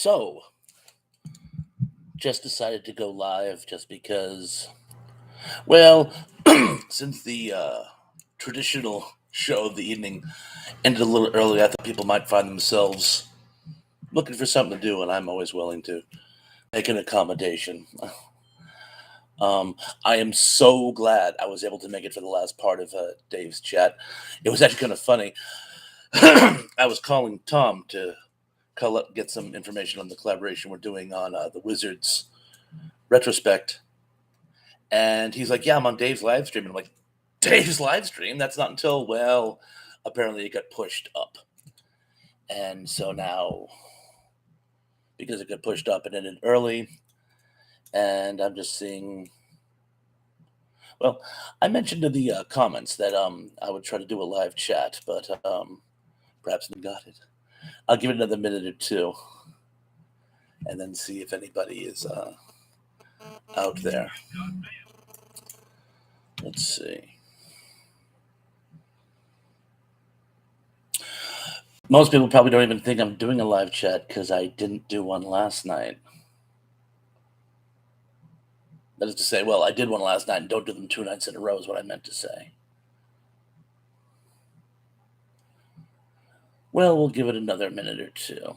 So, just decided to go live just because, well, since the traditional show of the evening ended a little early, I thought people might find themselves looking for something to do, and I'm always willing to make an accommodation. I am so glad I was able to make it for the last part of Dave's chat. It was actually kind of funny. I was calling Tom to get some information on the collaboration we're doing on the Wizards retrospect. And he's like, yeah, I'm on Dave's live stream. And I'm like, Dave's live stream? That's not until, well, apparently it got pushed up. And so now, because it got pushed up, it ended early. And I'm just seeing, well, I mentioned in the comments that I would try to do a live chat, but perhaps I got it. I'll give it another minute or two and then see if anybody is out there. Let's see. Most people probably don't even think I'm doing a live chat because I didn't do one last night. That is to say, well, I did one last night and don't do them 2 nights in a row is what I meant to say. Well, we'll give it another minute or two.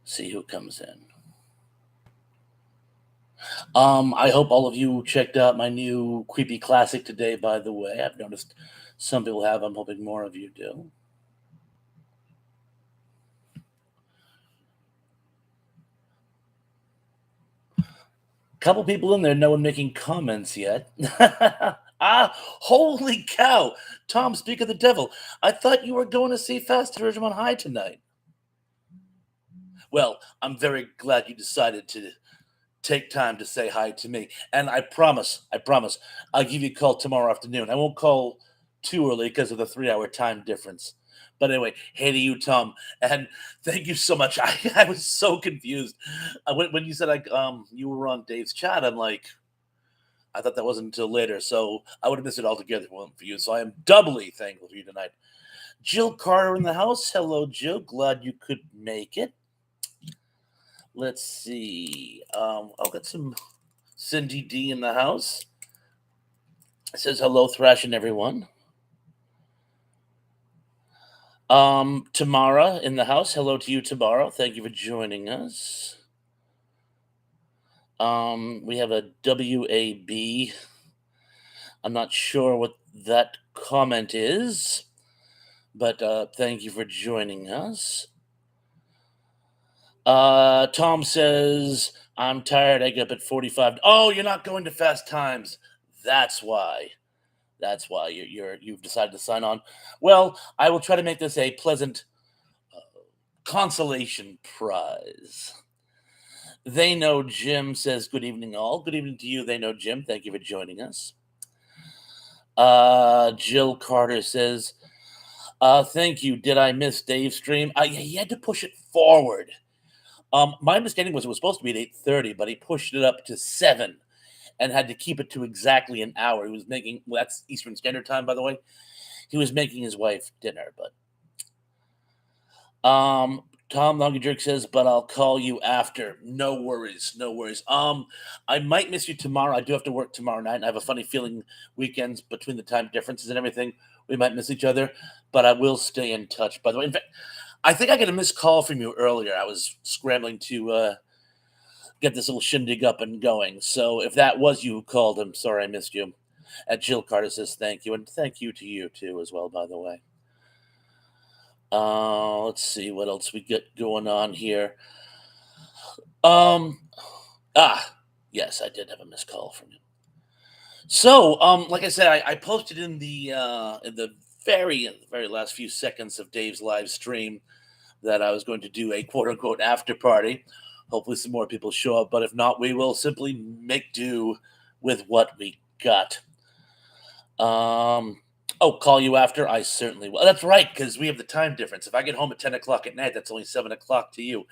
See who comes in. I hope all of you checked out my new creepy classic today, by the way. I've noticed some people have. I'm hoping more of you do. Couple people in there, no one making comments yet. Holy cow! Tom, speak of the devil. I thought you were going to see Fast Ridgemont High tonight. Well, I'm very glad you decided to take time to say hi to me. And I promise, I'll give you a call tomorrow afternoon. I won't call too early because of the 3-hour time difference. But anyway, hey to you, Tom, and thank you so much. I was so confused when you said you were on Dave's chat. I'm like, I thought that wasn't until later, so I would have missed it altogether if it wasn't for you. So I am doubly thankful for you tonight. Jill Carter in the house. Hello, Jill. Glad you could make it. Let's see. I'll get some Cindy D in the house. It says hello, Thrashing everyone. Tamara in the house. Hello to you, Tamara. Thank you for joining us. We have a WAB. I'm not sure what that comment is, but thank you for joining us. Tom says, I'm tired. I get up at 45. Oh, you're not going to Fast Times. That's why. You've decided to sign on. Well, I will try to make this a pleasant consolation prize. They Know Jim says, good evening, all. Good evening to you, They Know Jim. Thank you for joining us. Jill Carter says, thank you. Did I miss Dave's stream? He had to push it forward. My understanding was it was supposed to be at 8:30, but he pushed it up to 7 and had to keep it to exactly an hour. He was making, well, that's Eastern Standard Time, by the way. He was making his wife dinner, but Tom Longy Jerk says, but I'll call you after. No worries. I might miss you tomorrow. I do have to work tomorrow night, and I have a funny feeling weekends between the time differences and everything, we might miss each other, but I will stay in touch. By the way, in fact, I think I got a missed call from you earlier. I was scrambling to get this little shindig up and going. So if that was you who called, I'm sorry I missed you. And Jill Carter says thank you, and thank you to you too as well, by the way. Let's see what else we get going on here. Yes, I did have a missed call from you. So, like I said, I posted in the very last few seconds of Dave's live stream that I was going to do a quote unquote after party. Hopefully some more people show up, but if not, we will simply make do with what we got. Call you after? I certainly will. That's right, because we have the time difference. If I get home at 10 o'clock at night, that's only 7 o'clock to you.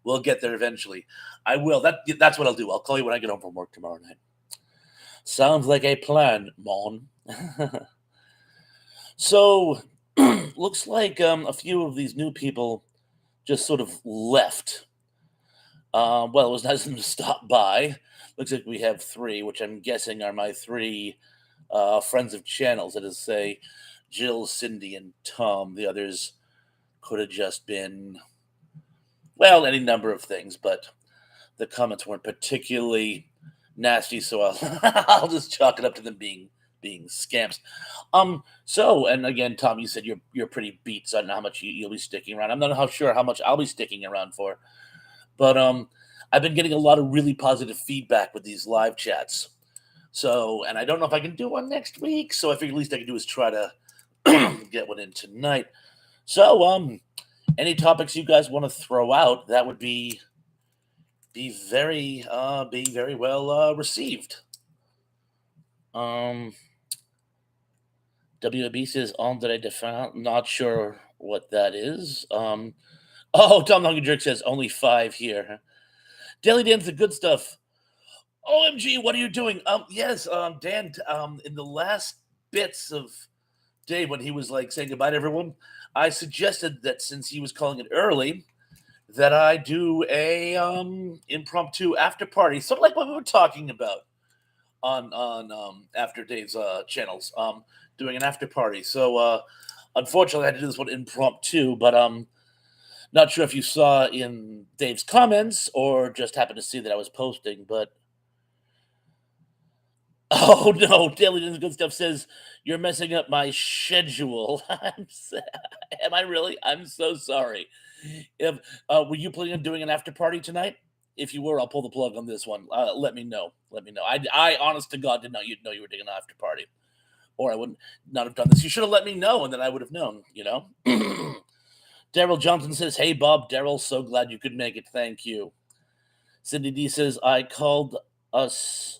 We'll get there eventually. I will. That's what I'll do. I'll call you when I get home from work tomorrow night. Sounds like a plan, Mon. So, looks like a few of these new people just sort of left. Well, it was nice of them to stop by. Looks like we have three, which I'm guessing are my three friends of channels. That is, say, Jill, Cindy, and Tom. The others could have just been, well, any number of things, but the comments weren't particularly nasty, so I'll I'll just chalk it up to them being scamps. So, and again, Tom, you said you're pretty beat, so I don't know how much you'll be sticking around. I'm not how sure how much I'll be sticking around for, but I've been getting a lot of really positive feedback with these live chats. So, and I don't know if I can do one next week, so I figure at least I can do is try to get one in tonight. So, any topics you guys want to throw out, that would be very well received. WAB says Andre Defin. Not sure what that is. Oh, Tom Hungry Jerk says only 5 here. Daily Dan's the good stuff. OMG, what are you doing? Yes, Dan. In the last bits of Dave when he was like saying goodbye to everyone, I suggested that since he was calling it early, that I do a impromptu after party, sort of like what we were talking about on After Dave's channels. Doing an after party. So unfortunately, I had to do this one impromptu, but not sure if you saw in Dave's comments or just happened to see that I was posting, but oh no, Daily Does Good Stuff says you're messing up my schedule. Am I really? I'm so sorry. If were you planning on doing an after party tonight? If you were, I'll pull the plug on this one. Let me know. Let me know. I honest to God did not you know you were doing an after party, or I would not have done this. You should have let me know, and then I would have known. You know. Daryl Johnson says, "Hey Bob, Daryl, so glad you could make it. Thank you." Cindy D says, "I called us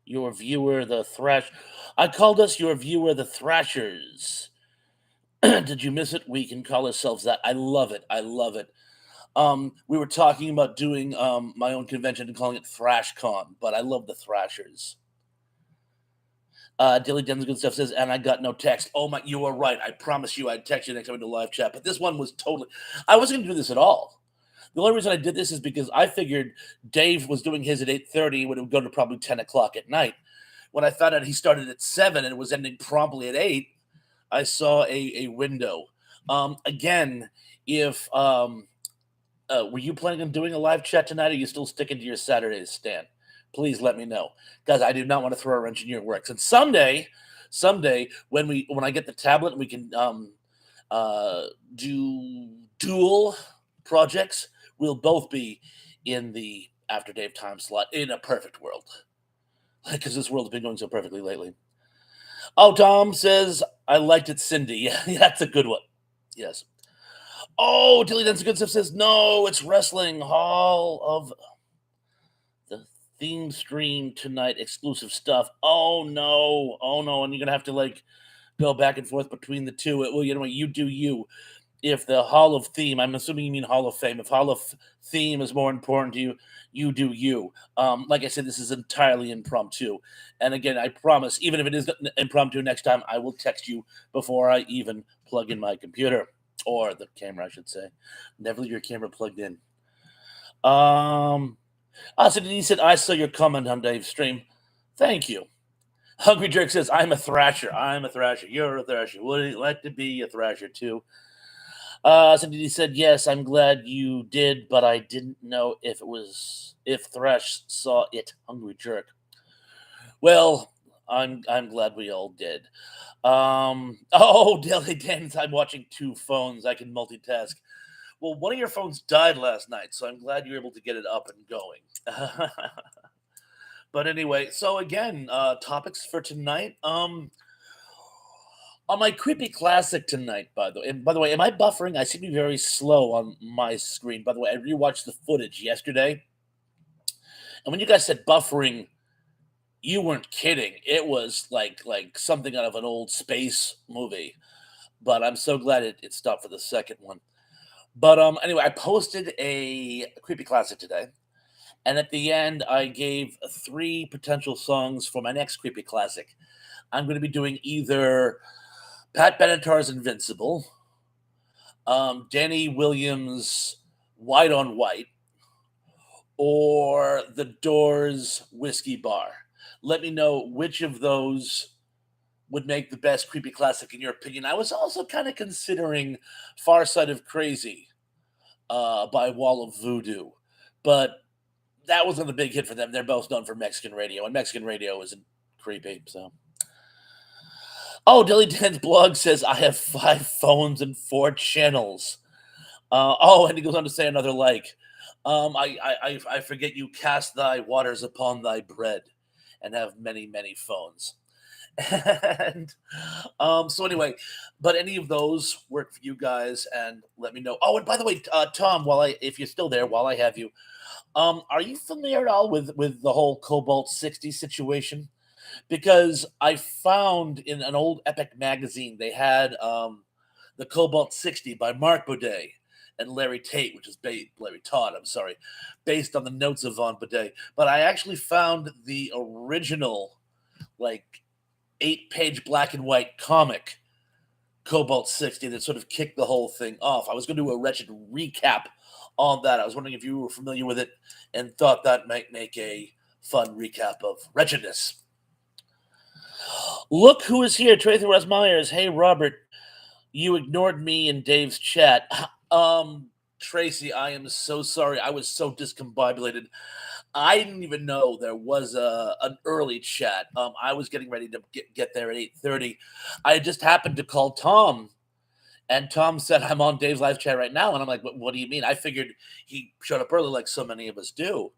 your viewer, the Thrash. I called us your viewer, the Thrashers. Did you miss it? We can call ourselves that. I love it. I love it. We were talking about doing my own convention and calling it ThrashCon, but I love the Thrashers." Dilly Den's good stuff says, and I got no text. Oh my, you were right. I promise you I'd text you next time we do live chat. But this one was totally, I wasn't going to do this at all. The only reason I did this is because I figured Dave was doing his at 8:30, when it would go to probably 10 o'clock at night. When I found out he started at 7 and it was ending promptly at 8, I saw a window. Again, if were you planning on doing a live chat tonight, or are you still sticking to your Saturdays, Stan? Please let me know, guys. I do not want to throw a wrench in your works. And someday, when I get the tablet, we can do dual projects. We'll both be in the After Dave time slot in a perfect world, because this world has been going so perfectly lately. Oh, Tom says I liked it, Cindy. Yeah, that's a good one. Yes. Oh, Dilly Dance Good Stuff says no. It's Wrestling Hall of the theme stream tonight, exclusive stuff. Oh no, and you're gonna have to like go back and forth between the two. Well, you know what, you do you. If the Hall of Theme, I'm assuming you mean Hall of Fame. If Hall of Theme is more important to you, you do you. Like I said, this is entirely impromptu. And again, I promise, even if it is impromptu next time, I will text you before I even plug in my computer, or the camera, I should say. Never leave your camera plugged in. So he said, I saw your comment on Dave's stream. Thank you. Hungry Jerk says, I'm a thrasher. I'm a thrasher. You're a thrasher. Would you like to be a thrasher too? So he said, yes, I'm glad you did, but I didn't know if Thrash saw it. Hungry Jerk. Well, I'm glad we all did. Daily Dance, I'm watching 2 phones. I can multitask. Well, one of your phones died last night, so I'm glad you're able to get it up and going. But anyway, so again, topics for tonight. On my creepy classic tonight, by the way, am I buffering? I seem to be very slow on my screen. By the way, I rewatched the footage yesterday, and when you guys said buffering, you weren't kidding. It was like something out of an old space movie. But I'm so glad it stopped for the second one. But anyway, I posted a creepy classic today, and at the end, I gave 3 potential songs for my next creepy classic. I'm going to be doing either Pat Benatar's Invincible, Danny Williams White on White, or the Doors Whiskey Bar. Let me know which of those would make the best creepy classic in your opinion. I was also kind of considering Far Side of Crazy by Wall of Voodoo, but that wasn't a big hit for them. They're both known for Mexican radio, and Mexican radio isn't creepy. So, oh, Dilly Dan's blog says I have 5 phones and 4 channels. Oh, and he goes on to say another like, I forget you cast thy waters upon thy bread, and have many many phones. And so anyway, but any of those work for you guys, and let me know. Oh, and by the way, Tom, if you're still there, while I have you, are you familiar at all with the whole Cobalt 60 situation? Because I found in an old Epic magazine they had the Cobalt 60 by Mark Baudet and Larry Tate, which is Larry Todd, I'm sorry, based on the notes of Von Baudet. But I actually found the original, like, 8-page black and white comic Cobalt 60 that sort of kicked the whole thing off. I was going to do a wretched recap on that. I was wondering if you were familiar with it and thought that might make a fun recap of wretchedness. Look who is here, Tracy West Myers. Hey, Robert, you ignored me in Dave's chat. Tracy, I am so sorry. I was so discombobulated. I didn't even know there was an early chat. I was getting ready to get there at 8:30. I just happened to call Tom, and Tom said, I'm on Dave's live chat right now. And I'm like, what do you mean? I figured he showed up early like so many of us do.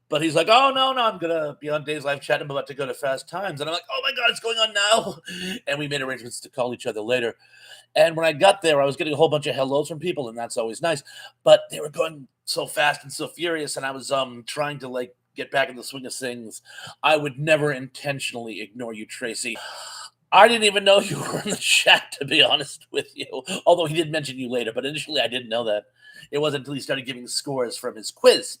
But he's like, oh, no, I'm going to be on Dave's live chat. I'm about to go to Fast Times. And I'm like, oh, my God, it's going on now. And we made arrangements to call each other later. And when I got there, I was getting a whole bunch of hellos from people, and that's always nice. But they were going so fast and so furious, and I was trying to, like, get back in the swing of things. I would never intentionally ignore you, Tracy. I didn't even know you were in the chat, to be honest with you. Although he did mention you later, but initially I didn't know that. It wasn't until he started giving scores from his quiz.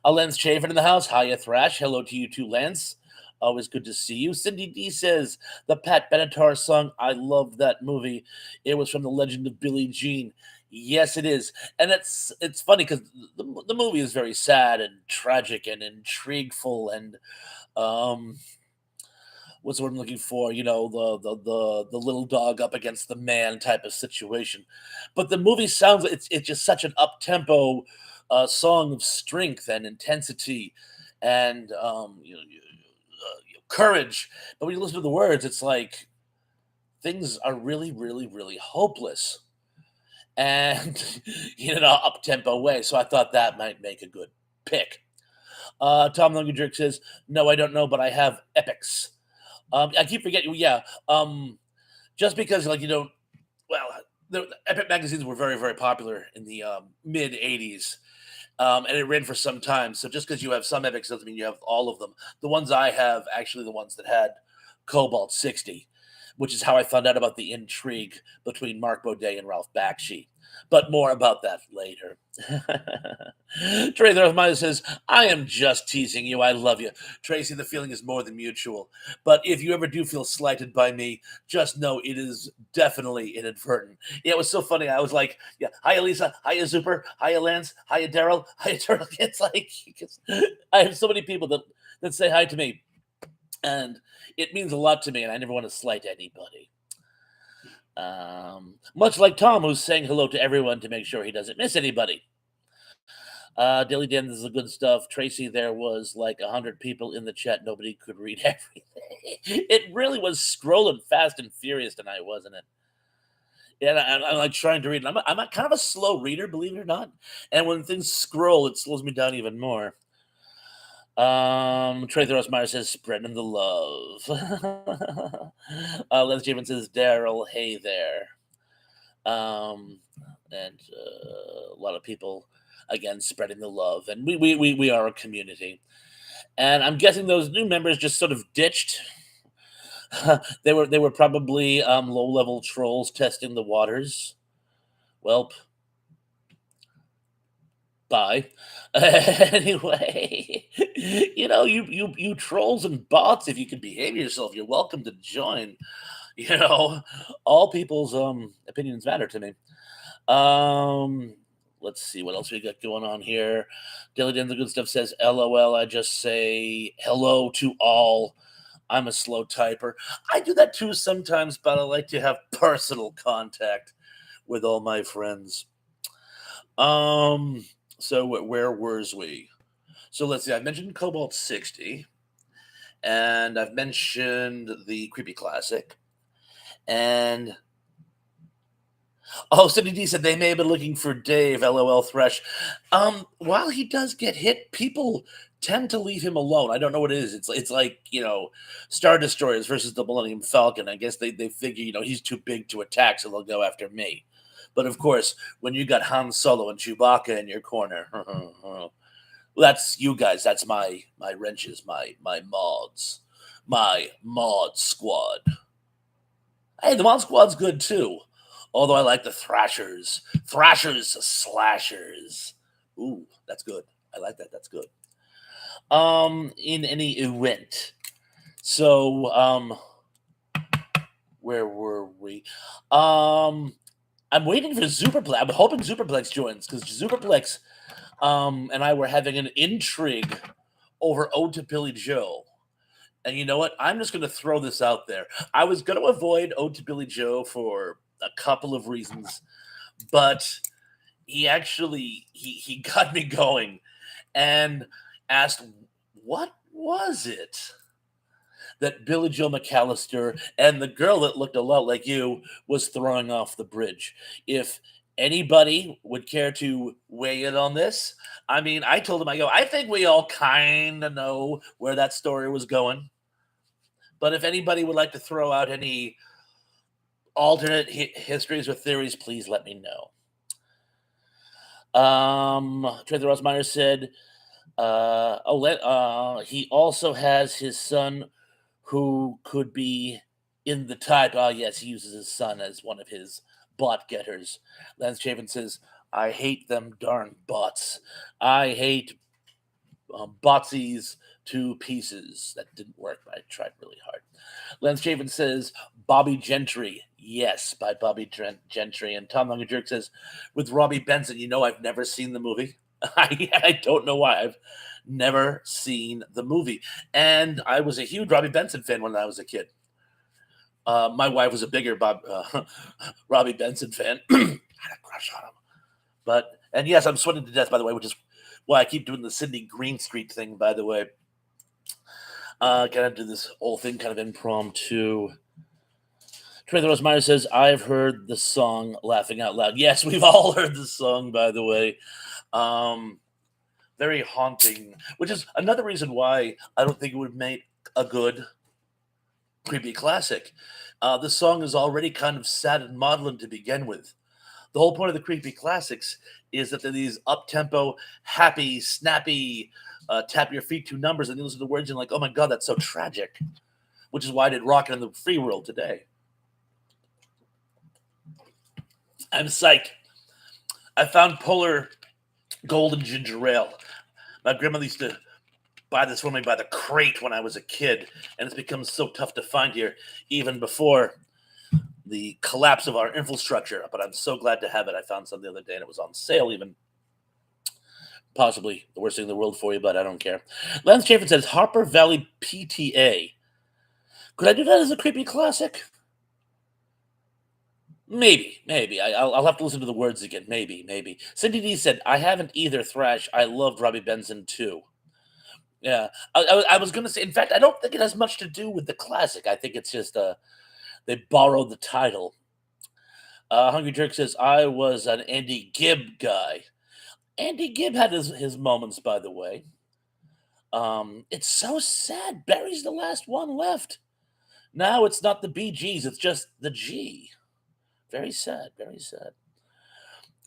Lance Chafin in the house. Hiya, Thrash. Hello to you too, Lance. Always good to see you. Cindy D says, the Pat Benatar song, I love that movie. It was from The Legend of Billie Jean. Yes, it is. And it's funny because the movie is very sad and tragic and intrigueful and what's the word I'm looking for? You know, the little dog up against the man type of situation. But the movie sounds it's just such an up tempo song of strength and intensity and courage. But when you listen to the words, it's like things are really, really, really hopeless and in an up tempo way. So I thought that might make a good pick. Tom Lungadrick says, no, I don't know, but I have epics. I keep forgetting. Yeah. Just because, like, the Epic magazines were very, very popular in the mid 80s. And it ran for some time. So just because you have some epics doesn't mean you have all of them. The ones I have, actually the ones that had Cobalt 60, which is how I found out about the intrigue between Mark Baudet and Ralph Bakshi. But more about that later. Tracy Rothmeyer says, I am just teasing you. I love you. Tracy, the feeling is more than mutual. But if you ever do feel slighted by me, just know it is definitely inadvertent. Yeah, it was so funny. I was like, yeah, hiya, Lisa. Hiya, Zuper. Hiya, Lance. Hiya, Daryl. Hiya, Turtle. It's like, I have so many people that say hi to me. And it means a lot to me, and I never want to slight anybody. Much like Tom, who's saying hello to everyone to make sure he doesn't miss anybody. Dilly Dan, this is the good stuff. Tracy, there was like 100 people in the chat. Nobody could read everything. It really was scrolling fast and furious tonight, wasn't it? And I'm like trying to read. I'm a kind of a slow reader, believe it or not. And when things scroll, it slows me down even more. Trey Rosmeyer says, spreading the love. Les Jamin says, Daryl, hey there. And a lot of people, again, spreading the love. And we are a community. And I'm guessing those new members just sort of ditched. They were probably low-level trolls testing the waters. Welp. Bye. Anyway, you trolls and bots, if you can behave yourself, you're welcome to join. All people's opinions matter to me. Um, let's see what else we got going on here. Dilly Dan the good stuff says, "LOL." I just say hello to all. I'm a slow typer. I do that too sometimes, but I like to have personal contact with all my friends. Um, so where was we? So let's see. I mentioned Cobalt 60, and I've mentioned the Creepy Classic, and oh, Cindy D said they may have been looking for Dave. LOL Thresh. While he does get hit, people tend to leave him alone. I don't know what it is. It's like Star Destroyers versus the Millennium Falcon. I guess they figure he's too big to attack, so they'll go after me. But of course, when you got Han Solo and Chewbacca in your corner, that's you guys. That's my wrenches, my mods, my mod squad. Hey, the mod squad's good too. Although I like the Thrashers slashers. Ooh, that's good. I like that. That's good. In any event. So, where were we? I'm waiting for Superplex. I'm hoping Superplex joins because Superplex, and I were having an intrigue over Ode to Billy Joe. And you know what? I'm just going to throw this out there. I was going to avoid Ode to Billy Joe for a couple of reasons, but he got me going and asked, what was it that Billy Joe McAllister and the girl that looked a lot like you was throwing off the bridge? If anybody would care to weigh in on this, I mean, I told him, I think we all kind of know where that story was going. But if anybody would like to throw out any alternate histories or theories, please let me know. Trey the Rossmeyer said, he also has his son who could be in the type. Oh, yes, he uses his son as one of his bot getters. Lance Chapin says, I hate them darn bots. I hate botsies to pieces. That didn't work, but I tried really hard. Lance Chapin says, Bobby Gentry. Yes, by Bobby Gentry. And Tom Longer Jerk says, with Robbie Benson, I've never seen the movie. I don't know why. I've never seen the movie. And I was a huge Robbie Benson fan when I was a kid. My wife was a bigger Robbie Benson fan. I had a crush on him. And yes, I'm sweating to death, by the way, which is why I keep doing the Sydney Greenstreet thing, by the way. Kind of do this whole thing kind of impromptu. Trey the Rosemeyer says, I've heard the song Laughing Out Loud. Yes, we've all heard the song, by the way. Very haunting, which is another reason why I don't think it would make a good creepy classic. The song is already kind of sad and maudlin to begin with. The whole point of the creepy classics is that they're these up-tempo, happy, snappy, tap your feet to numbers, and you listen to the words and like, oh my God, that's so tragic. Which is why I did Rockin' in the Free World today. I'm psyched. I found Polar Golden Ginger Ale. My grandmother used to buy this for me by the crate when I was a kid, and it's become so tough to find here, even before the collapse of our infrastructure. But I'm so glad to have it. I found some the other day, and it was on sale even. Possibly the worst thing in the world for you, but I don't care. Lance Chafin says, Harper Valley PTA. Could I do that as a creepy classic? Maybe. I'll have to listen to the words again. Maybe. Cindy D said, I haven't either, Thrash. I loved Robbie Benson too. Yeah. I was going to say, in fact, I don't think it has much to do with the classic. I think it's just they borrowed the title. Hungry Jerk says, I was an Andy Gibb guy. Andy Gibb had his moments, by the way. It's so sad. Barry's the last one left. Now it's not the BGs, it's just the G. Very sad, very sad.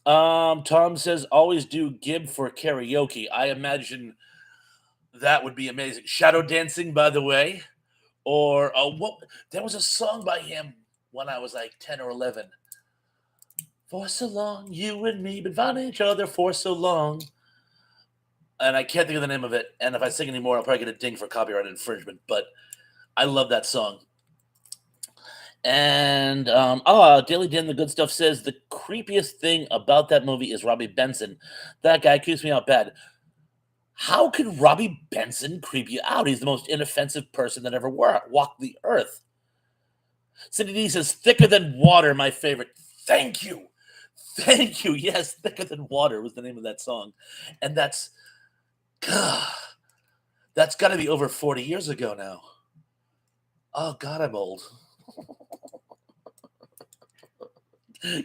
Tom says, always do Gibb for karaoke. I imagine that would be amazing. Shadow dancing, by the way. Or what? There was a song by him when I was like 10 or 11. For so long, you and me been finding each other for so long. And I can't think of the name of it. And if I sing anymore, I'll probably get a ding for copyright infringement. But I love that song. And Daily Dan the Good Stuff says the creepiest thing about that movie is Robbie Benson. That guy keeps me out bad. How could Robbie Benson creep you out? He's the most inoffensive person that ever walked the earth. Cindy D says, thicker than water, my favorite. Thank you. Thank you. Yes, thicker than water was the name of that song. And God, that's got to be over 40 years ago now. Oh, God, I'm old.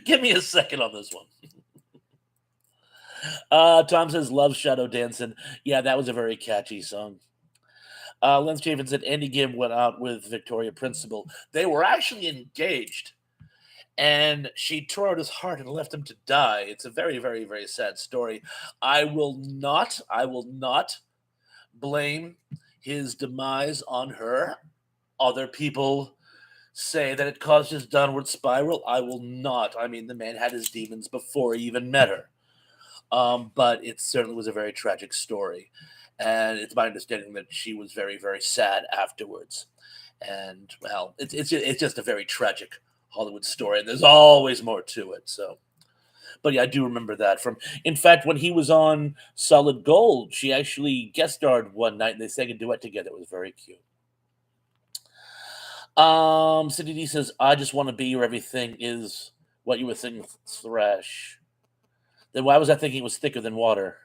Give me a second on this one. Tom says, love Shadow Dancing. Yeah, that was a very catchy song. Lance Chafin said Andy Gibb went out with Victoria Principal. They were actually engaged, and she tore out his heart and left him to die. It's a very, very, very sad story. I will not blame his demise on her. Other people say that it caused his downward spiral. I will not. I mean, the man had his demons before he even met her. But it certainly was a very tragic story. And it's my understanding that she was very, very sad afterwards. And, well, it's just a very tragic Hollywood story. And there's always more to it. So, but yeah, I do remember that from. In fact, when he was on Solid Gold, she actually guest starred one night, and they sang a duet together. It was very cute. Cindy D says, "I just want to be your everything." Is what you were thinking, Thresh? Then why was I thinking it was thicker than water?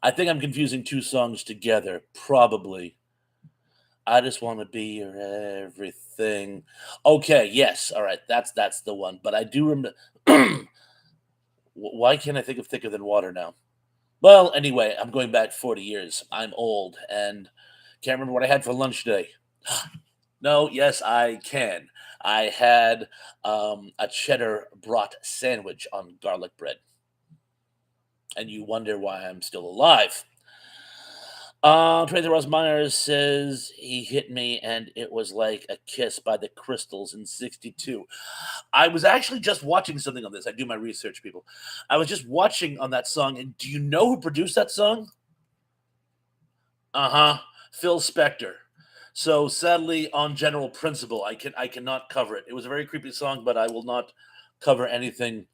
I think I'm confusing two songs together. Probably. I just want to be your everything. Okay, yes, all right, that's the one. But I do remember. Why can't I think of thicker than water now? Well, anyway, I'm going back 40 years. I'm old and can't remember what I had for lunch today. No, yes, I can. I had a cheddar brat sandwich on garlic bread. And you wonder why I'm still alive. Tracy Ross Myers says he hit me and it was like a kiss by the Crystals in 62. I was actually just watching something on this. I do my research, people. I was just watching on that song. And do you know who produced that song? Uh-huh. Phil Spector. So sadly, on general principle, I cannot cover it. It was a very creepy song, but I will not cover anything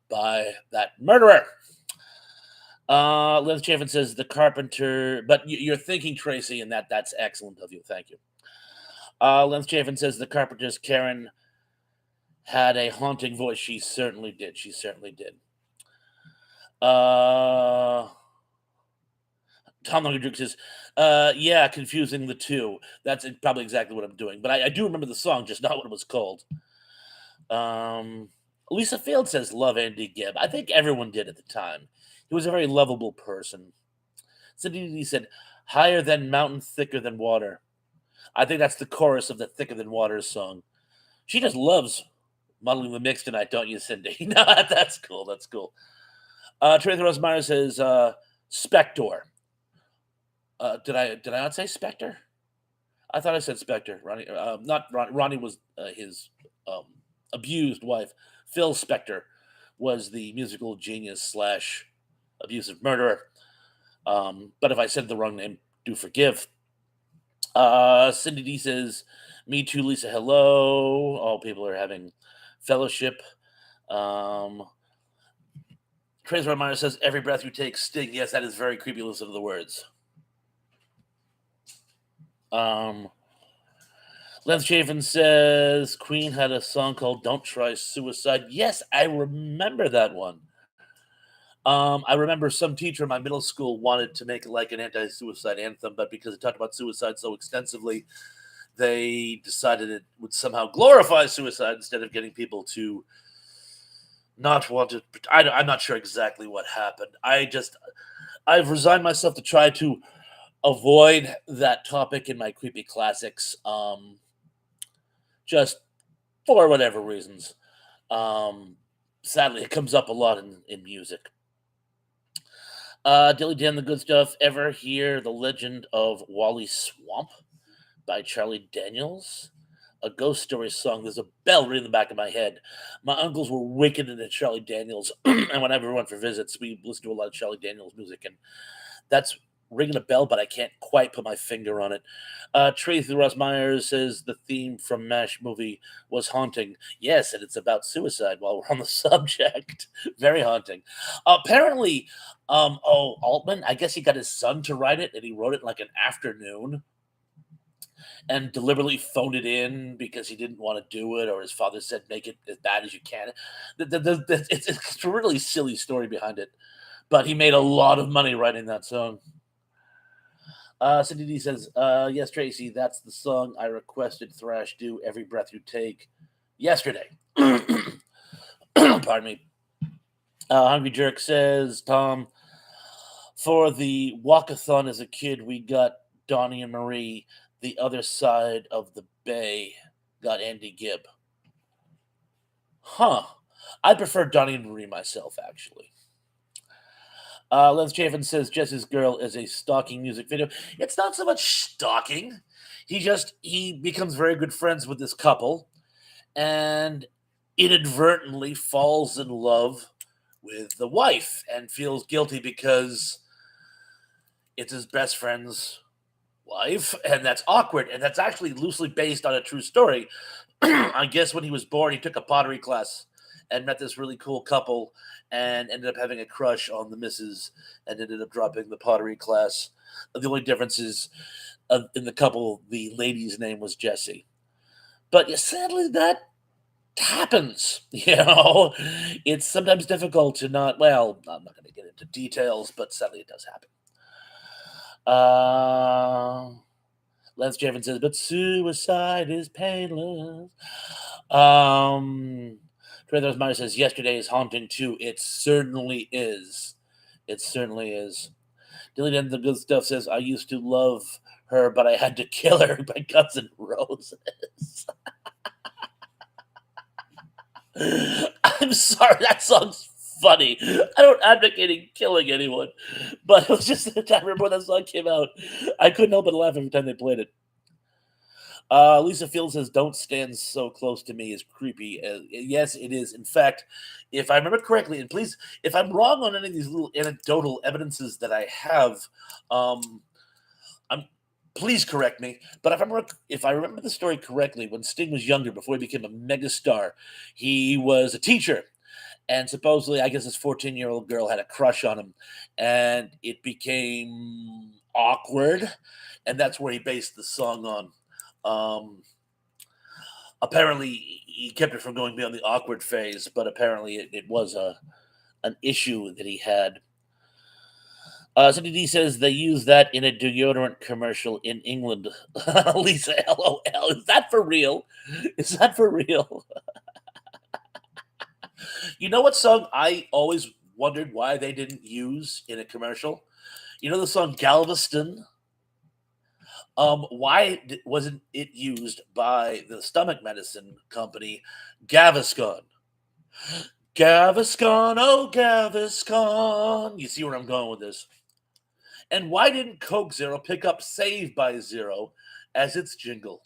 by that murderer. Liz Chafin says the Carpenter, but you're thinking Tracy, and that's excellent of you. Thank you. Lance Chafin says the Carpenter's Karen had a haunting voice. She certainly did. She certainly did. Tom Longer says, yeah, confusing the two. That's probably exactly what I'm doing. But I do remember the song, just not what it was called. Lisa Field says, love Andy Gibb. I think everyone did at the time. He was a very lovable person. Cindy said, higher than mountain, thicker than water. I think that's the chorus of the Thicker Than Water song. She just loves modeling the mix tonight, don't you, Cindy? No, that's cool. That's cool. Tracy Rosmeyer says, Spector. Did I not say Spectre? I thought I said Spectre. Ronnie, not Ronnie. Ronnie was his abused wife. Phil Spector was the musical genius slash abusive murderer. But if I said the wrong name, do forgive. Cindy D says, "Me too, Lisa. Hello." All people are having fellowship. Trace Reminder says, "Every breath you take, sting." Yes, that is very creepy. Listen to the words. Lance Chafin says Queen had a song called "Don't Try Suicide." Yes, I remember that one. I remember some teacher in my middle school wanted to make it like an anti-suicide anthem, but because it talked about suicide so extensively, they decided it would somehow glorify suicide instead of getting people to not want to. I'm not sure exactly what happened. I've resigned myself to try to avoid that topic in my creepy classics, just for whatever reasons. Sadly, it comes up a lot in music. Dilly Dan the Good Stuff. Ever hear The Legend of Wally Swamp by Charlie Daniels? A ghost story song. There's a bell right in the back of my head. My uncles were wicked into Charlie Daniels, and whenever we went for visits, we listened to a lot of Charlie Daniels music, and that's ringing a bell, but I can't quite put my finger on it. Tracy Ross Myers says the theme from MASH movie was haunting. Yes, and it's about suicide while we're on the subject. Very haunting. Apparently, Altman, I guess he got his son to write it, and he wrote it in like an afternoon and deliberately phoned it in because he didn't want to do it, or his father said, make it as bad as you can. It's a really silly story behind it, but he made a lot of money writing that song. Cindy D says, yes, Tracy, that's the song I requested Thrash do Every Breath You Take yesterday. Pardon me. Hungry Jerk says, Tom, for the walkathon as a kid, we got Donnie and Marie. The other side of the bay got Andy Gibb. Huh. I prefer Donnie and Marie myself, actually. Lance Chafin says Jesse's Girl is a stalking music video. It's not so much stalking. He becomes very good friends with this couple and inadvertently falls in love with the wife and feels guilty because it's his best friend's wife, and that's awkward. And that's actually loosely based on a true story. I guess when he was born, he took a pottery class and met this really cool couple and ended up having a crush on the missus and ended up dropping the pottery class. The only difference is in the couple, the lady's name was Jessie. But yeah, sadly, that happens. It's sometimes difficult to not, well, I'm not going to get into details, but sadly it does happen. Lance Javin says, but suicide is painless. Trey Myers says, yesterday is haunting too. It certainly is. It certainly is. Dilly Den the Good Stuff says, I used to love her, but I had to kill her by Guns N' Roses. I'm sorry, that song's funny. I don't advocate killing anyone, but it was just I remember when that song came out. I couldn't help but laugh every time they played it. Lisa Field says, don't stand so close to me is creepy. Yes, it is. In fact, if I remember correctly, and please, if I'm wrong on any of these little anecdotal evidences that I have, please correct me. But if I remember the story correctly, when Sting was younger, before he became a megastar, he was a teacher. And supposedly, I guess this 14-year-old girl had a crush on him. And it became awkward. And that's where he based the song on. Apparently he kept it from going beyond the awkward phase, but apparently it was an issue that he had. Cindy D says they use that in a deodorant commercial in England. Lisa, LOL. Is that for real? Is that for real? You know what song I always wondered why they didn't use in a commercial? You know the song Galveston? Why wasn't it used by the stomach medicine company Gaviscon? Gaviscon, oh Gaviscon. You see where I'm going with this. And why didn't Coke Zero pick up Save by Zero as its jingle?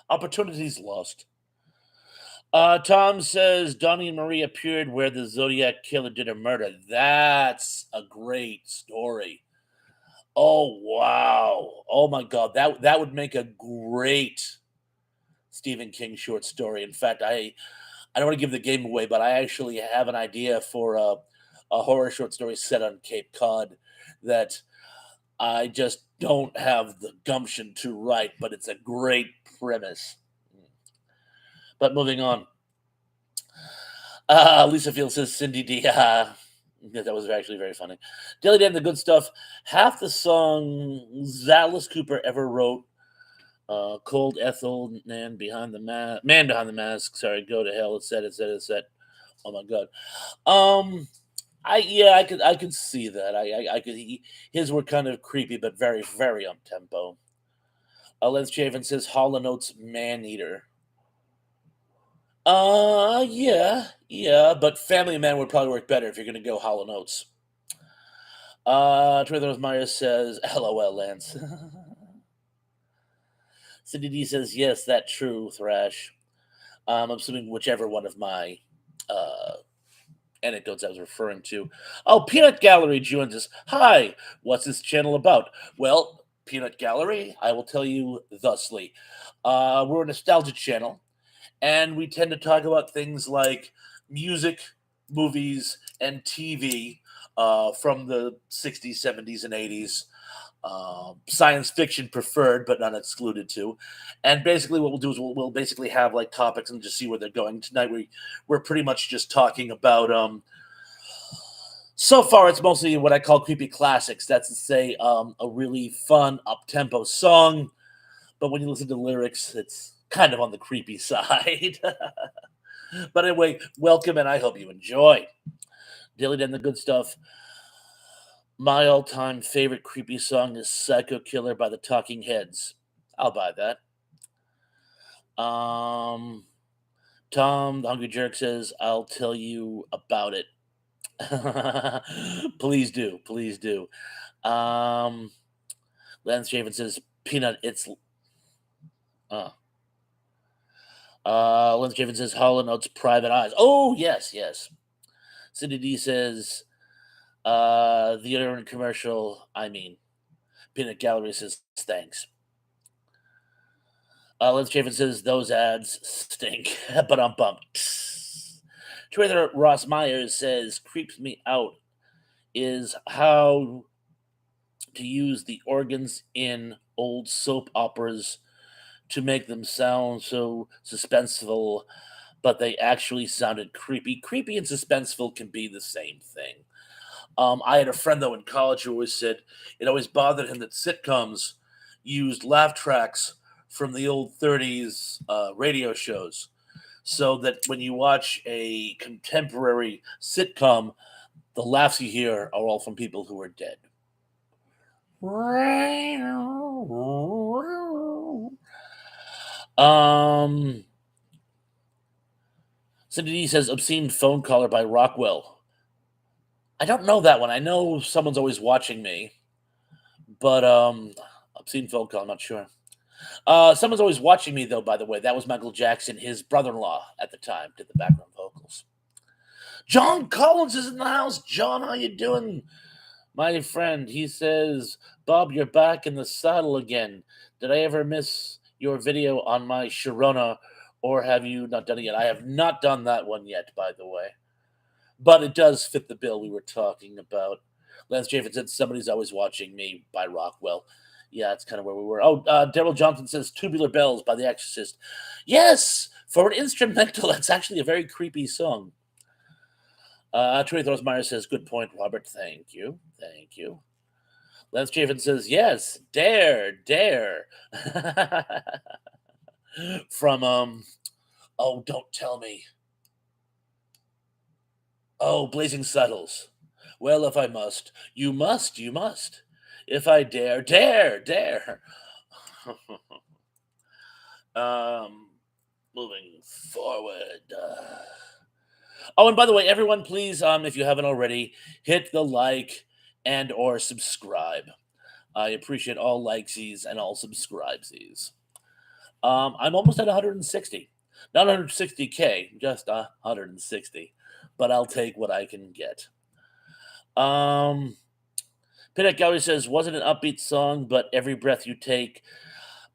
Opportunities lost. Tom says Donnie and Marie appeared where the Zodiac Killer did a murder. That's a great story. Oh wow! Oh my God, that would make a great Stephen King short story. In fact, I don't want to give the game away, but I actually have an idea for a horror short story set on Cape Cod that I just don't have the gumption to write, but it's a great premise. But moving on. Lisa Field says Cindy D. That was actually very funny. Daily Dan, the good stuff. Half the song Alice Cooper ever wrote. Cold Ethel, man behind the mask. Sorry, go to hell. It said. Oh my God. I could see that. I could. His were kind of creepy, but very, very up tempo. Lance Chafin says Hall & Oates Man Eater. Yeah, but Family Man would probably work better if you're going to go Hall & Oates. Trey Myers says, LOL, Lance. Cindy D says, yes, that's true, Thrash. I'm assuming whichever one of my anecdotes I was referring to. Oh, Peanut Gallery joins us. Hi, what's this channel about? Well, Peanut Gallery, I will tell you thusly. We're a nostalgia channel, and we tend to talk about things like music, movies, and TV from the 60s, 70s, and 80s. Science fiction preferred, but not excluded to. And basically, what we'll do is we'll basically have like topics and just see where they're going. Tonight, we're pretty much just talking about. So far, it's mostly what I call creepy classics. That's to say, a really fun up tempo song, but when you listen to the lyrics, it's kind of on the creepy side. But anyway, welcome, and I hope you enjoy. Daily Den, the good stuff. My all-time favorite creepy song is "Psycho Killer" by the Talking Heads. I'll buy that. Um, Tom, the Hungry Jerk says, "I'll tell you about it." Please do, please do. Um, Lance Javen says, "Peanut, it's." Uh, Lance Javen says, "Hall and Oates, Private Eyes." Oh yes, yes. Cindy D says, "The other commercial." I mean, Peanut Gallery says, "Thanks." Lance Chafin says those ads stink, but I'm bumped. Trader Ross Myers says creeps me out is how to use the organs in old soap operas to make them sound so suspenseful, but they actually sounded creepy. Creepy and suspenseful can be the same thing. I had a friend though in college who always said it always bothered him that sitcoms used laugh tracks from the old 30s radio shows, so that when you watch a contemporary sitcom, the laughs you hear are all from people who are dead. Um, Cindy D says obscene phone caller by Rockwell. I don't know that one. I know someone's always watching me, but obscene phone call. I'm not sure. Someone's always watching me though. By the way, that was Michael Jackson. His brother-in-law at the time did the background vocals. John Collins is in the house. John, how you doing, my friend? He says, "Bob, you're back in the saddle again. Did I ever miss your video on my Sharona, or have you not done it yet?" I have not done that one yet, by the way, but it does fit the bill we were talking about. Lance Chafin said, "Somebody's always watching me" by Rockwell. Yeah, that's kind of where we were. Oh, Daryl Johnson says "Tubular Bells" by The Exorcist. Yes, for an instrumental, that's actually a very creepy song. Troy Thorosmeyer says, "Good point, Robert. Thank you. Thank you." Lance Chafin says, "Yes, dare." From, oh, don't tell me. Oh, Blazing Saddles. Well, if I must, you must, you must. If I dare. um, Moving forward. Oh, and by the way, everyone, please, if you haven't already, hit the like and or subscribe. I appreciate all likesies and all subscribesies. I'm almost at 160. Not 160K, just 160. But I'll take what I can get. Pinnock Gallery says, wasn't an upbeat song, but Every Breath You Take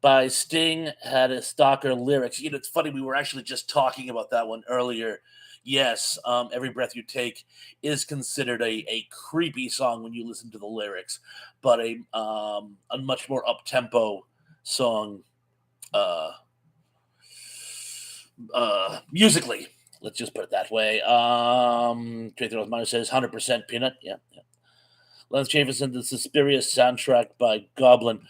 by Sting had a stalker lyrics. You know, it's funny, we were actually just talking about that one earlier. Yes, Every Breath You Take is considered a creepy song when you listen to the lyrics, but a much more up-tempo song musically. Let's just put it that way. Tracy Rosemary says 100% Peanut. Yeah. Lance Jameson, the Suspiria soundtrack by Goblin.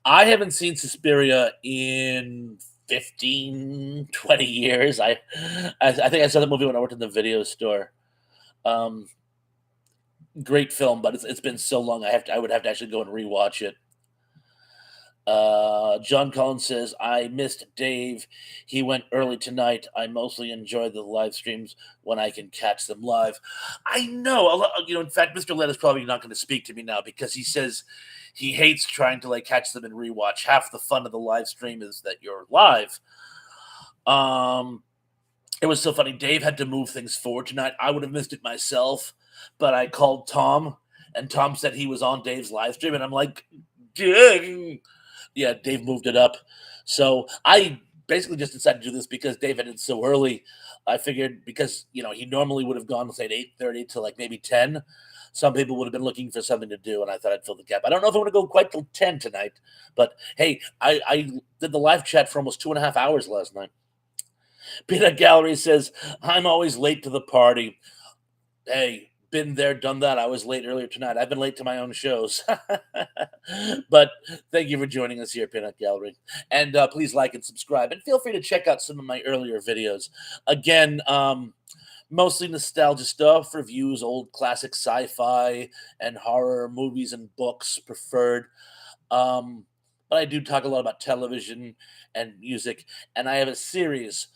I haven't seen Suspiria in 15, 20 years. I think I saw the movie when I worked in the video store. Great film, but it's been so long. I would have to actually go and rewatch it. John Collins says, I missed Dave. He went early tonight. I mostly enjoy the live streams when I can catch them live. I know, in fact, Mr. Led is probably not going to speak to me now because he says he hates trying to catch them and rewatch. Half the fun of the live stream is that you're live. It was so funny. Dave had to move things forward tonight. I would have missed it myself, but I called Tom, and Tom said he was on Dave's live stream, and I'm like, "Dang." Yeah, Dave moved it up. So I basically just decided to do this because Dave ended so early. I figured because he normally would have gone say at 8:30 to like maybe 10. Some people would have been looking for something to do, and I thought I'd fill the gap. I don't know if I'm going to go quite till 10 tonight, but hey, I did the live chat for almost 2.5 hours last night. Peanut Gallery says, I'm always late to the party. Hey, been there, done that. I was late earlier tonight. I've been late to my own shows. But thank you for joining us here, Peanut Gallery. And please like and subscribe. And feel free to check out some of my earlier videos. Again, mostly nostalgia stuff, reviews, old classic sci-fi and horror movies and books preferred. But I do talk a lot about television and music. And I have a series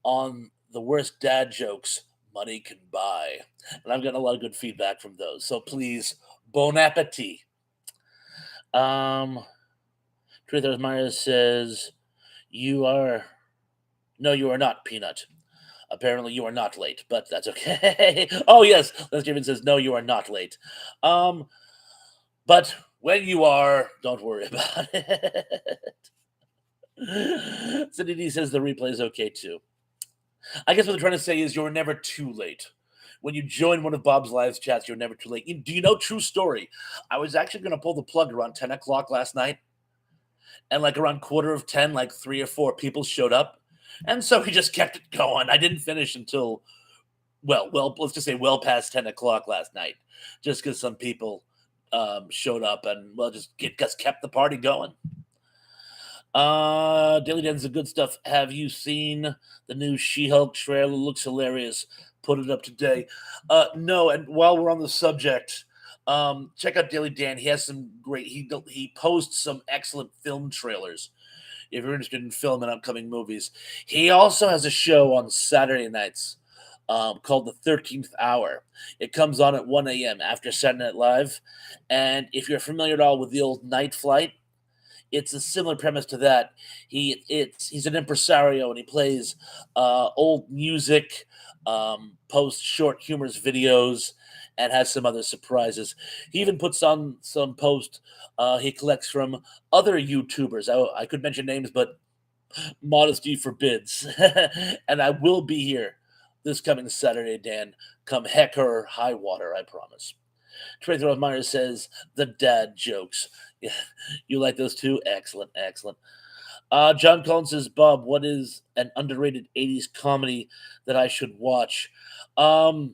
on the worst dad jokes money can buy. And I've gotten a lot of good feedback from those. So please, bon appetit. Truth Myers says, You are, no, you are not, Peanut. Apparently, you are not late, but that's okay. Oh, yes. Les Given says, No, you are not late. But when you are, don't worry about it. Cindy D says the replay is okay too. I guess what they're trying to say is you're never too late. When you join one of Bob's live chats, you're never too late. Do you know, true story? I was actually going to pull the plug around 10 o'clock last night. And like around quarter of 10, like 3 or 4 people showed up. And so we just kept it going. I didn't finish until, well, let's just say well past 10 o'clock last night. Just because some people showed up and, well, just kept the party going. Daily Den's the good stuff. Have you seen the new She-Hulk trailer? Looks hilarious. Put it up today. No, and while we're on the subject, check out Daily Dan. He has some great. He posts some excellent film trailers. If you're interested in film and upcoming movies, he also has a show on Saturday nights called The 13th Hour. It comes on at 1 a.m. after Saturday Night Live, and if you're familiar at all with the old Night Flight, it's a similar premise to that. He's an impresario and he plays old music, posts short humorous videos, and has some other surprises. He even puts on some posts he collects from other YouTubers. I could mention names, but modesty forbids. And I will be here this coming Saturday, Dan. Come heck or high water, I promise. Tracy Myers says the dad jokes. Yeah, you like those too? Excellent, excellent. John Collins says, Bob, what is an underrated 80s comedy that I should watch? The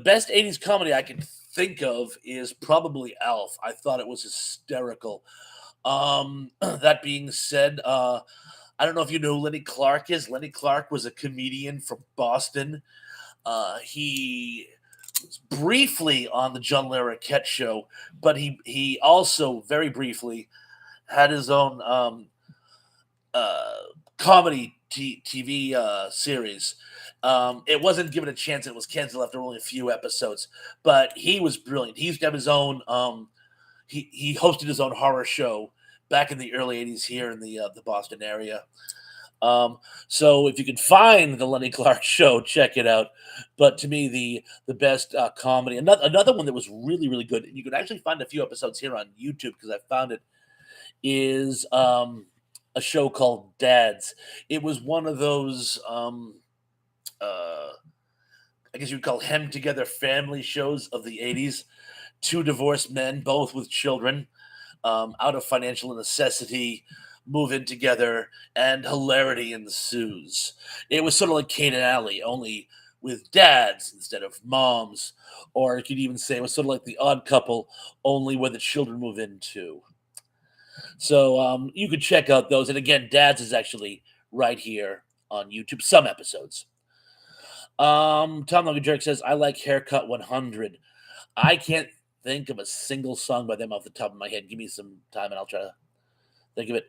best 80s comedy I can think of is probably Alf. I thought it was hysterical. That being said, I don't know if you know who Lenny Clark is. Lenny Clark was a comedian from Boston. He was briefly on the John Larroquette show, but he also very briefly had his own comedy TV series. It wasn't given a chance. It was canceled after only a few episodes, but he was brilliant. He used to have his own. He hosted his own horror show back in the early '80s here in the Boston area. So if you can find the Lenny Clark show, check it out. But to me, the best comedy, another one that was really, really good, and you can actually find a few episodes here on YouTube because I found it, is a show called Dads. It was one of those, I guess you'd call hem together family shows of the 80s. Two divorced men, both with children, out of financial necessity, move in together, and hilarity ensues. It was sort of like Kane and Alley, only with dads instead of moms. Or you could even say it was sort of like The Odd Couple, only where the children move in too. So you could check out those. And again, Dads is actually right here on YouTube, some episodes. Tom Logan Jerk says, I like Haircut 100. I can't think of a single song by them off the top of my head. Give me some time and I'll try to think of it.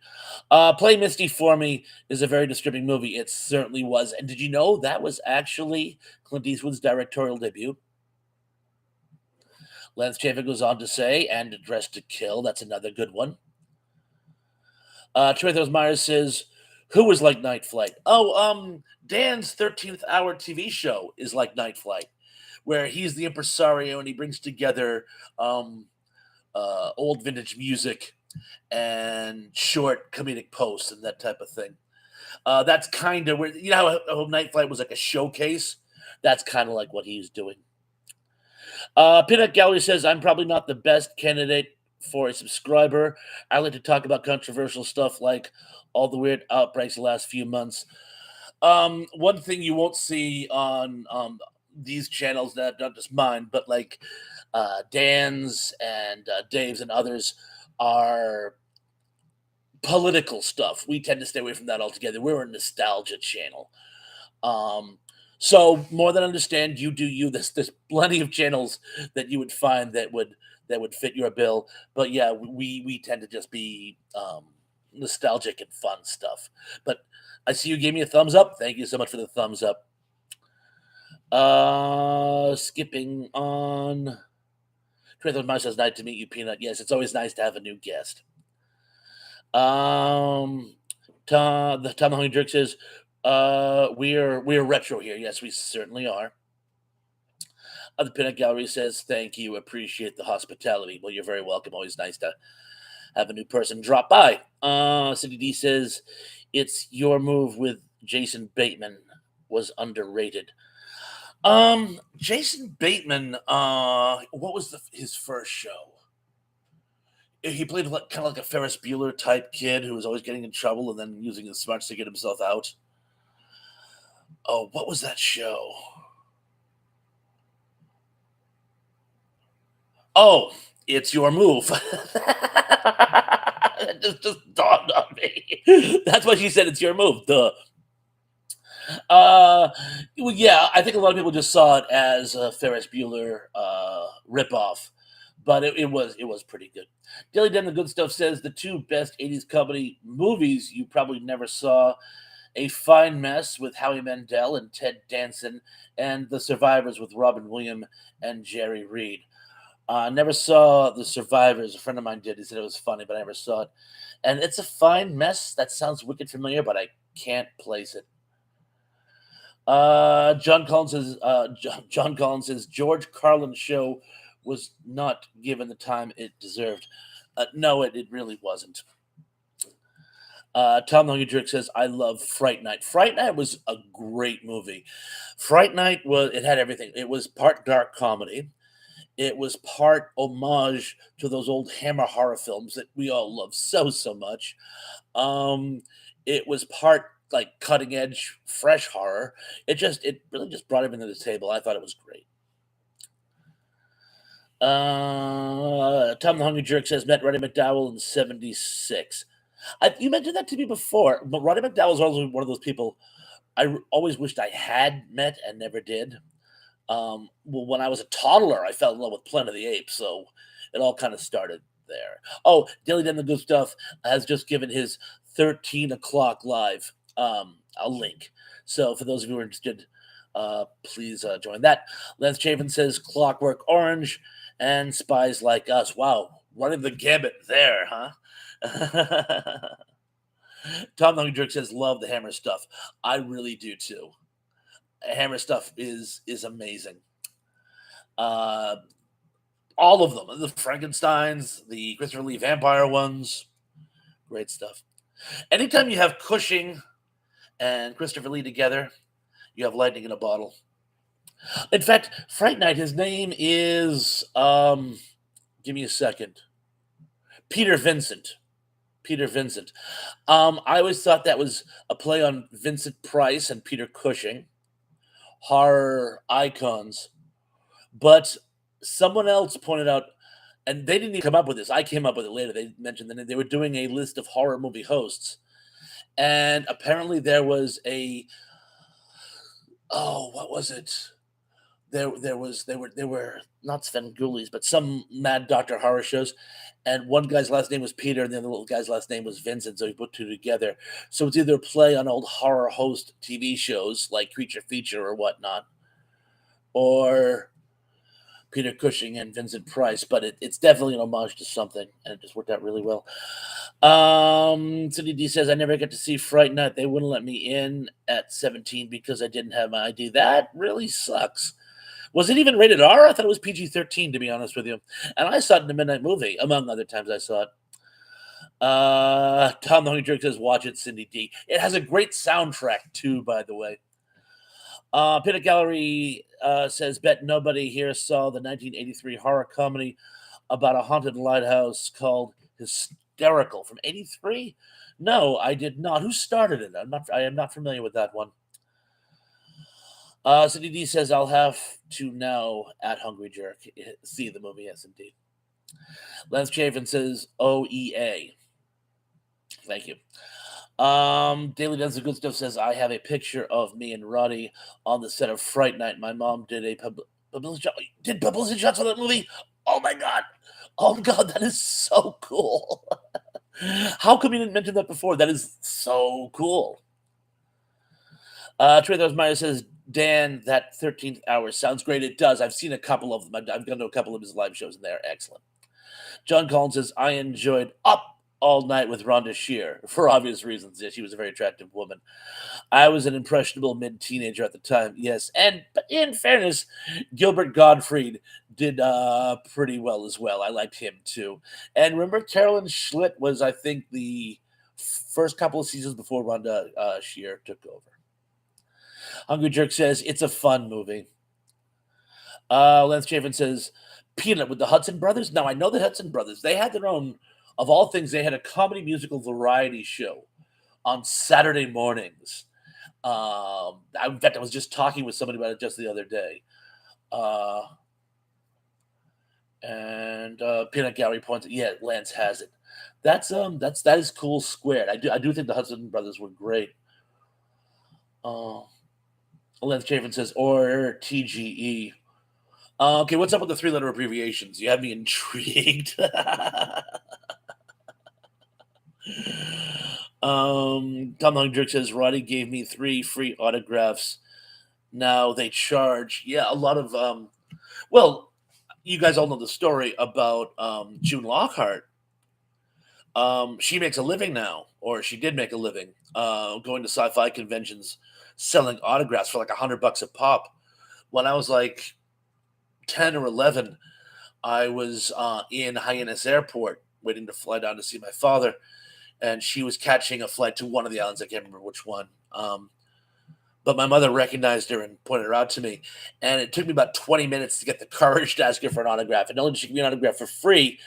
Play Misty for Me is a very disturbing movie. It certainly was. And did you know that was actually Clint Eastwood's directorial debut? Lance Chaffin goes on to say, and Dressed to Kill. That's another good one. Troy Myers says, Who was like Night Flight? Oh, Dan's 13th hour TV show is like Night Flight, where he's the impresario and he brings together um, old vintage music and short comedic posts and that type of thing. That's kind of where, how Night Flight was like a showcase. That's kind of like what he's doing. Peanut Gallery says, I'm probably not the best candidate for a subscriber. I like to talk about controversial stuff like all the weird outbreaks the last few months. One thing you won't see on these channels, not just mine, but like Dan's and Dave's and others, are political stuff. We tend to stay away from that altogether. We're a nostalgia channel. Um, so more than understand, you do you. There's plenty of channels that you would find that would fit your bill. But yeah, we tend to just be nostalgic and fun stuff. But I see you gave me a thumbs up. Thank you so much for the thumbs up. Skipping on. Truth of Mine says, nice to meet you, Peanut. Yes, it's always nice to have a new guest. Tom the Hungry Jerk says, we're retro here. Yes, we certainly are. The Peanut Gallery says, thank you, appreciate the hospitality. Well, you're very welcome. Always nice to have a new person drop by. Cindy D says, it's your move with Jason Bateman was underrated. Jason Bateman, what was his first show? He played like, kind of like a Ferris Bueller type kid who was always getting in trouble and then using his smarts to get himself out. Oh, what was that show? Oh, it's your move. It just dawned on me. That's why she said it's your move. Duh. Well, yeah, I think a lot of people just saw it as a Ferris Bueller ripoff, but it was pretty good. Dilly Den the Good Stuff says the two best '80s comedy movies you probably never saw: A Fine Mess with Howie Mandel and Ted Danson, and The Survivors with Robin Williams and Jerry Reed. Never saw The Survivors. A friend of mine did. He said it was funny, but I never saw it. And It's a Fine Mess. That sounds wicked familiar, but I can't place it. John Collins says. John Collins says George Carlin's show was not given the time it deserved. No, it really wasn't. Tom the Hungry Jerk says, I love Fright Night. Fright Night was a great movie. Fright Night it had everything. It was part dark comedy. It was part homage to those old Hammer horror films that we all love so much. Um, it was part like cutting edge, fresh horror. It really just brought everything to the table. I thought it was great. Tom the Hungry Jerk says met Roddy McDowell in '76. You mentioned that to me before, but Roddy McDowell was always one of those people I always wished I had met and never did. Well, when I was a toddler, I fell in love with Planet of the Apes, so it all kind of started there. Oh, Dilly Den the Good Stuff has just given his 13 o'clock live a link. So for those of you who are interested, please join that. Lance Chafin says Clockwork Orange and Spies Like Us. Wow, running the gambit there, huh? Tom the Hungry Jerk says love the Hammer stuff. I really do too. Hammer stuff is amazing. All of them, the Frankensteins, the Christopher Lee vampire ones, great stuff. Anytime you have Cushing and Christopher Lee together, you have lightning in a bottle. In fact, Fright Night, his name is give me a second. Peter Vincent. Peter Vincent. I always thought that was a play on Vincent Price and Peter Cushing, horror icons. But someone else pointed out, and they didn't even come up with this. I came up with it later. They mentioned that they were doing a list of horror movie hosts, and apparently there was what was it? There were not Svengoolies, but some Mad Doctor horror shows, and one guy's last name was Peter, and the other little guy's last name was Vincent. So he put two together. So it's either a play on old horror host TV shows like Creature Feature or whatnot, or Peter Cushing and Vincent Price, but it's definitely an homage to something, and it just worked out really well. Cindy D says, I never get to see Fright Night. They wouldn't let me in at 17 because I didn't have my ID. That really sucks. Was it even rated R? I thought it was PG-13, to be honest with you. And I saw it in the midnight movie, among other times I saw it. Tom the Hungry Jerk says, watch it, Cindy D. It has a great soundtrack, too, by the way. Peanut Gallery says, bet nobody here saw the 1983 horror comedy about a haunted lighthouse called Hysterical from 83? No, I did not. Who started it? I am not familiar with that one. Cindy D says, I'll have to now at Hungry Jerk see the movie. Yes, indeed. Lance Chafin says, OEA. Thank you. Daily Does the Good Stuff says, I have a picture of me and Roddy on the set of Fright Night. My mom did a publicity shots for that movie. Oh my God. Oh God, that is so cool. How come you didn't mention that before? That is so cool. Trey Meyer says, Dan, that 13th hour sounds great. It does. I've seen a couple of them. I've gone to a couple of his live shows, and they're excellent. John Collins says, I enjoyed Up All Night with Rhonda Shear for obvious reasons. Yeah, she was a very attractive woman. I was an impressionable mid-teenager at the time, yes. But in fairness, Gilbert Gottfried did pretty well as well. I liked him too. And remember, Carolyn Schlitt was, I think, the first couple of seasons before Rhonda Shear took over. Hungry Jerk says, it's a fun movie. Lance Chafin says, Peanut with the Hudson Brothers. Now, I know the Hudson Brothers. They had their own, of all things, they had a comedy musical variety show on Saturday mornings. In fact, I was just talking with somebody about it just the other day. And Peanut Gallery points, yeah, Lance has it. That is cool squared. I do think the Hudson Brothers were great. Lance Chafin says, or TGE. Okay, what's up with the 3-letter abbreviations? You have me intrigued. Tom Hungdrick says, Roddy gave me 3 free autographs. Now they charge. Yeah, a lot of, well, you guys all know the story about June Lockhart. She makes a living now, or she did make a living, going to sci-fi conventions, selling autographs for like $100 a pop. When I was like 10 or 11, I was in Hyannis Airport waiting to fly down to see my father, and she was catching a flight to one of the islands. I can't remember which one. But my mother recognized her and pointed her out to me, and it took me about 20 minutes to get the courage to ask her for an autograph. And not only did she give me an autograph for free,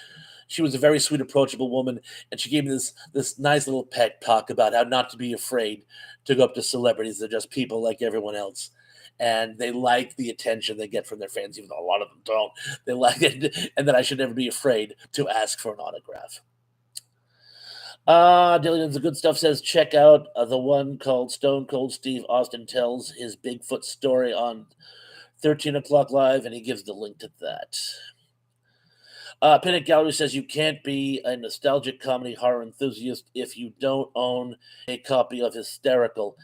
she was a very sweet, approachable woman, and she gave me this nice little pet talk about how not to be afraid to go up to celebrities. They're just people like everyone else. And they like the attention they get from their fans, even though a lot of them don't. They like it, and that I should never be afraid to ask for an autograph. Dillian's the Good Stuff says, check out the one called Stone Cold Steve Austin Tells His Bigfoot Story on 13 o'clock live, and he gives the link to that. Pinnock Gallery says, you can't be a nostalgic comedy horror enthusiast if you don't own a copy of Hysterical.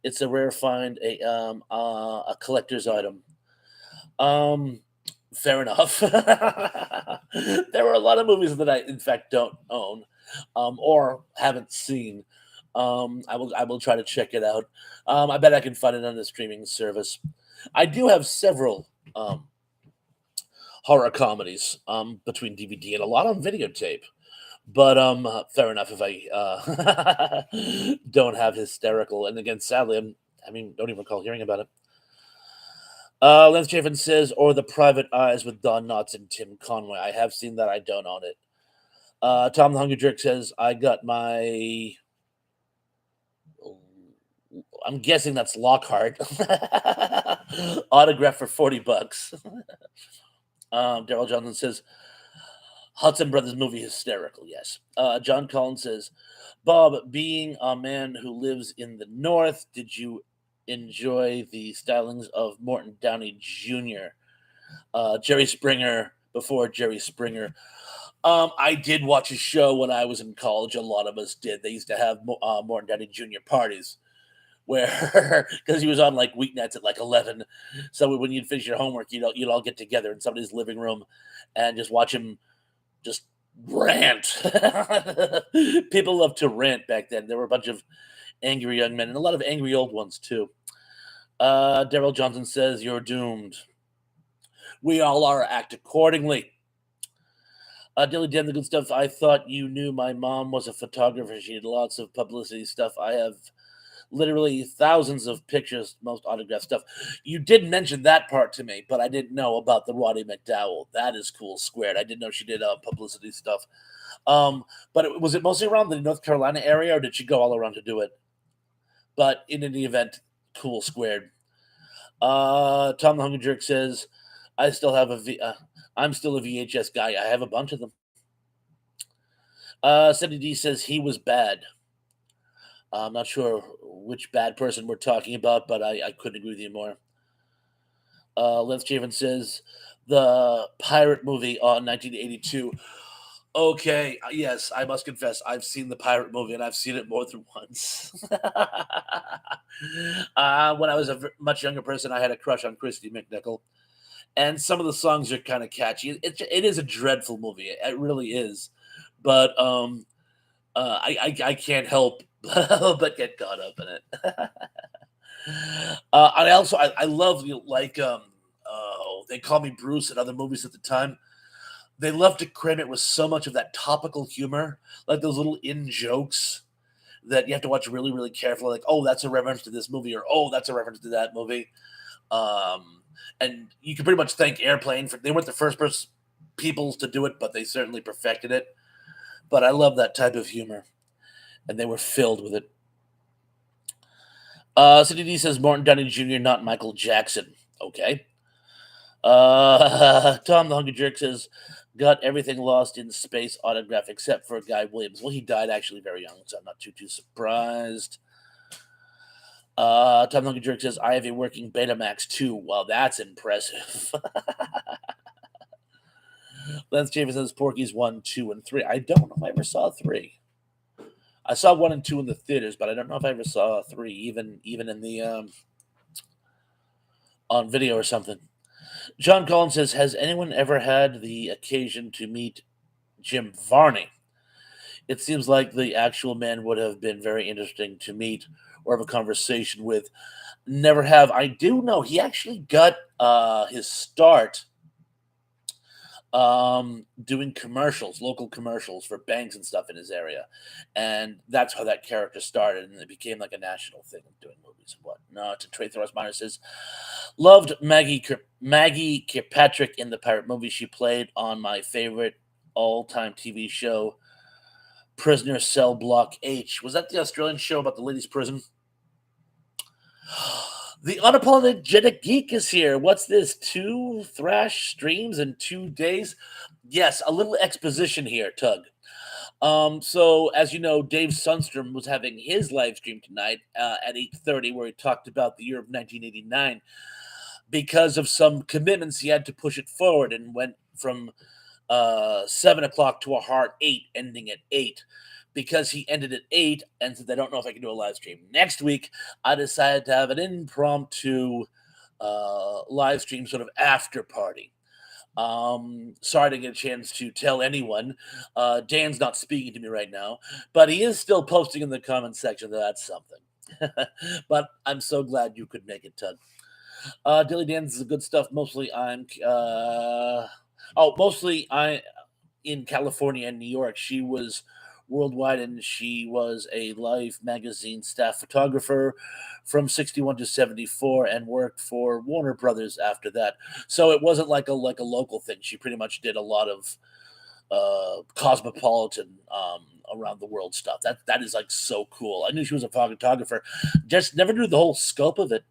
It's a rare find, a collector's item. Fair enough. There are a lot of movies that I, in fact, don't own or haven't seen. I will try to check it out. I bet I can find it on the streaming service. I do have several horror comedies between DVD and a lot on videotape. But fair enough if I don't have Hysterical. And again, sadly, don't even recall hearing about it. Lance Chafin says, or The Private Eyes with Don Knotts and Tim Conway. I have seen that. I don't own it. Tom the Hungry Jerk says, I got my... I'm guessing that's Lockhart. Autograph for $40. Daryl Johnson says, Hudson Brothers movie Hysterical, yes. John Collins says, Bob, being a man who lives in the North, did you enjoy the stylings of Morton Downey Jr., Jerry Springer before Jerry Springer? I did watch a show when I was in college. A lot of us did. They used to have Morton Downey Jr. parties where because he was on like weeknights at like 11. So when you'd finish your homework, you'd all get together in somebody's living room and just watch him just rant. People loved to rant back then. There were a bunch of angry young men and a lot of angry old ones too. Daryl Johnson says, "You're doomed. We all are. Act accordingly." Dilly Dan, the good stuff. I thought you knew my mom was a photographer. She did lots of publicity stuff. I have literally thousands of pictures, most autographed stuff. You did mention that part to me, but I didn't know about the Roddy McDowell. That is cool, squared. I didn't know she did publicity stuff. But was it mostly around the North Carolina area, or did she go all around to do it? But in any event, cool, squared. Tom the Hungry Jerk says, I still have I'm still a VHS guy. I have a bunch of them. Cindy D says he was bad. I'm not sure which bad person we're talking about, but I couldn't agree with you more. Lance Javen says the pirate movie on 1982. Okay, yes, I must confess, I've seen the pirate movie, and I've seen it more than once. When I was a much younger person, I had a crush on Christy McNichol, and some of the songs are kind of catchy. It is a dreadful movie. It really is, but I can't help but get caught up in it. I love They Call Me Bruce and other movies at the time. They love to cram it with so much of that topical humor, like those little in jokes that you have to watch really, really carefully. Like, oh, that's a reference to this movie, or oh, that's a reference to that movie. And you can pretty much thank Airplane for they weren't the first people to do it, but they certainly perfected it. But I love that type of humor, and they were filled with it. Cindy D says Martin Downey Jr., not Michael Jackson. Okay. Tom the Hungry Jerk says, got everything lost in space autograph except for Guy Williams. Well, he died actually very young, so I'm not too surprised. Tom the Hungry Jerk says, I have a working Betamax too. Well, that's impressive. Lance James says Porky's 1, 2, and 3. I don't know if I ever saw 3. I saw 1 and 2 in the theaters, but I don't know if I ever saw 3, even in the on video or something. John Collins says, has anyone ever had the occasion to meet Jim Varney? It seems like the actual man would have been very interesting to meet or have a conversation with. Never have. I do know he actually got his start doing commercials, local commercials for banks and stuff in his area, and that's how that character started, and it became like a national thing of doing movies and whatnot. To Trey Thorus Minor says, loved Maggie Kirkpatrick in the pirate movie. She played on my favorite all-time TV show, Prisoner Cell Block H. Was that the Australian show about the ladies' prison? The Unapologetic Geek is here. What's this? 2 Thrash streams in 2 days? Yes, a little exposition here, Tug. So, as you know, Dave Sundstrom was having his live stream tonight at 8:30, where he talked about the year of 1989. Because of some commitments, he had to push it forward and went from 7 o'clock to a hard 8, ending at 8. Because he ended at 8, and since I don't know if I can do a live stream next week, I decided to have an impromptu live stream sort of after party. Sorry to get a chance to tell anyone. Dan's not speaking to me right now, but he is still posting in the comment section that that's something. But I'm so glad you could make it, Tug. Dilly Dan's is good stuff. Mostly I in California and New York. She was worldwide, and she was a Life magazine staff photographer from 61 to 74 and worked for Warner Brothers after that. So it wasn't like a local thing. She pretty much did a lot of cosmopolitan around the world stuff. That is like so cool. I knew she was a photographer, just never knew the whole scope of it.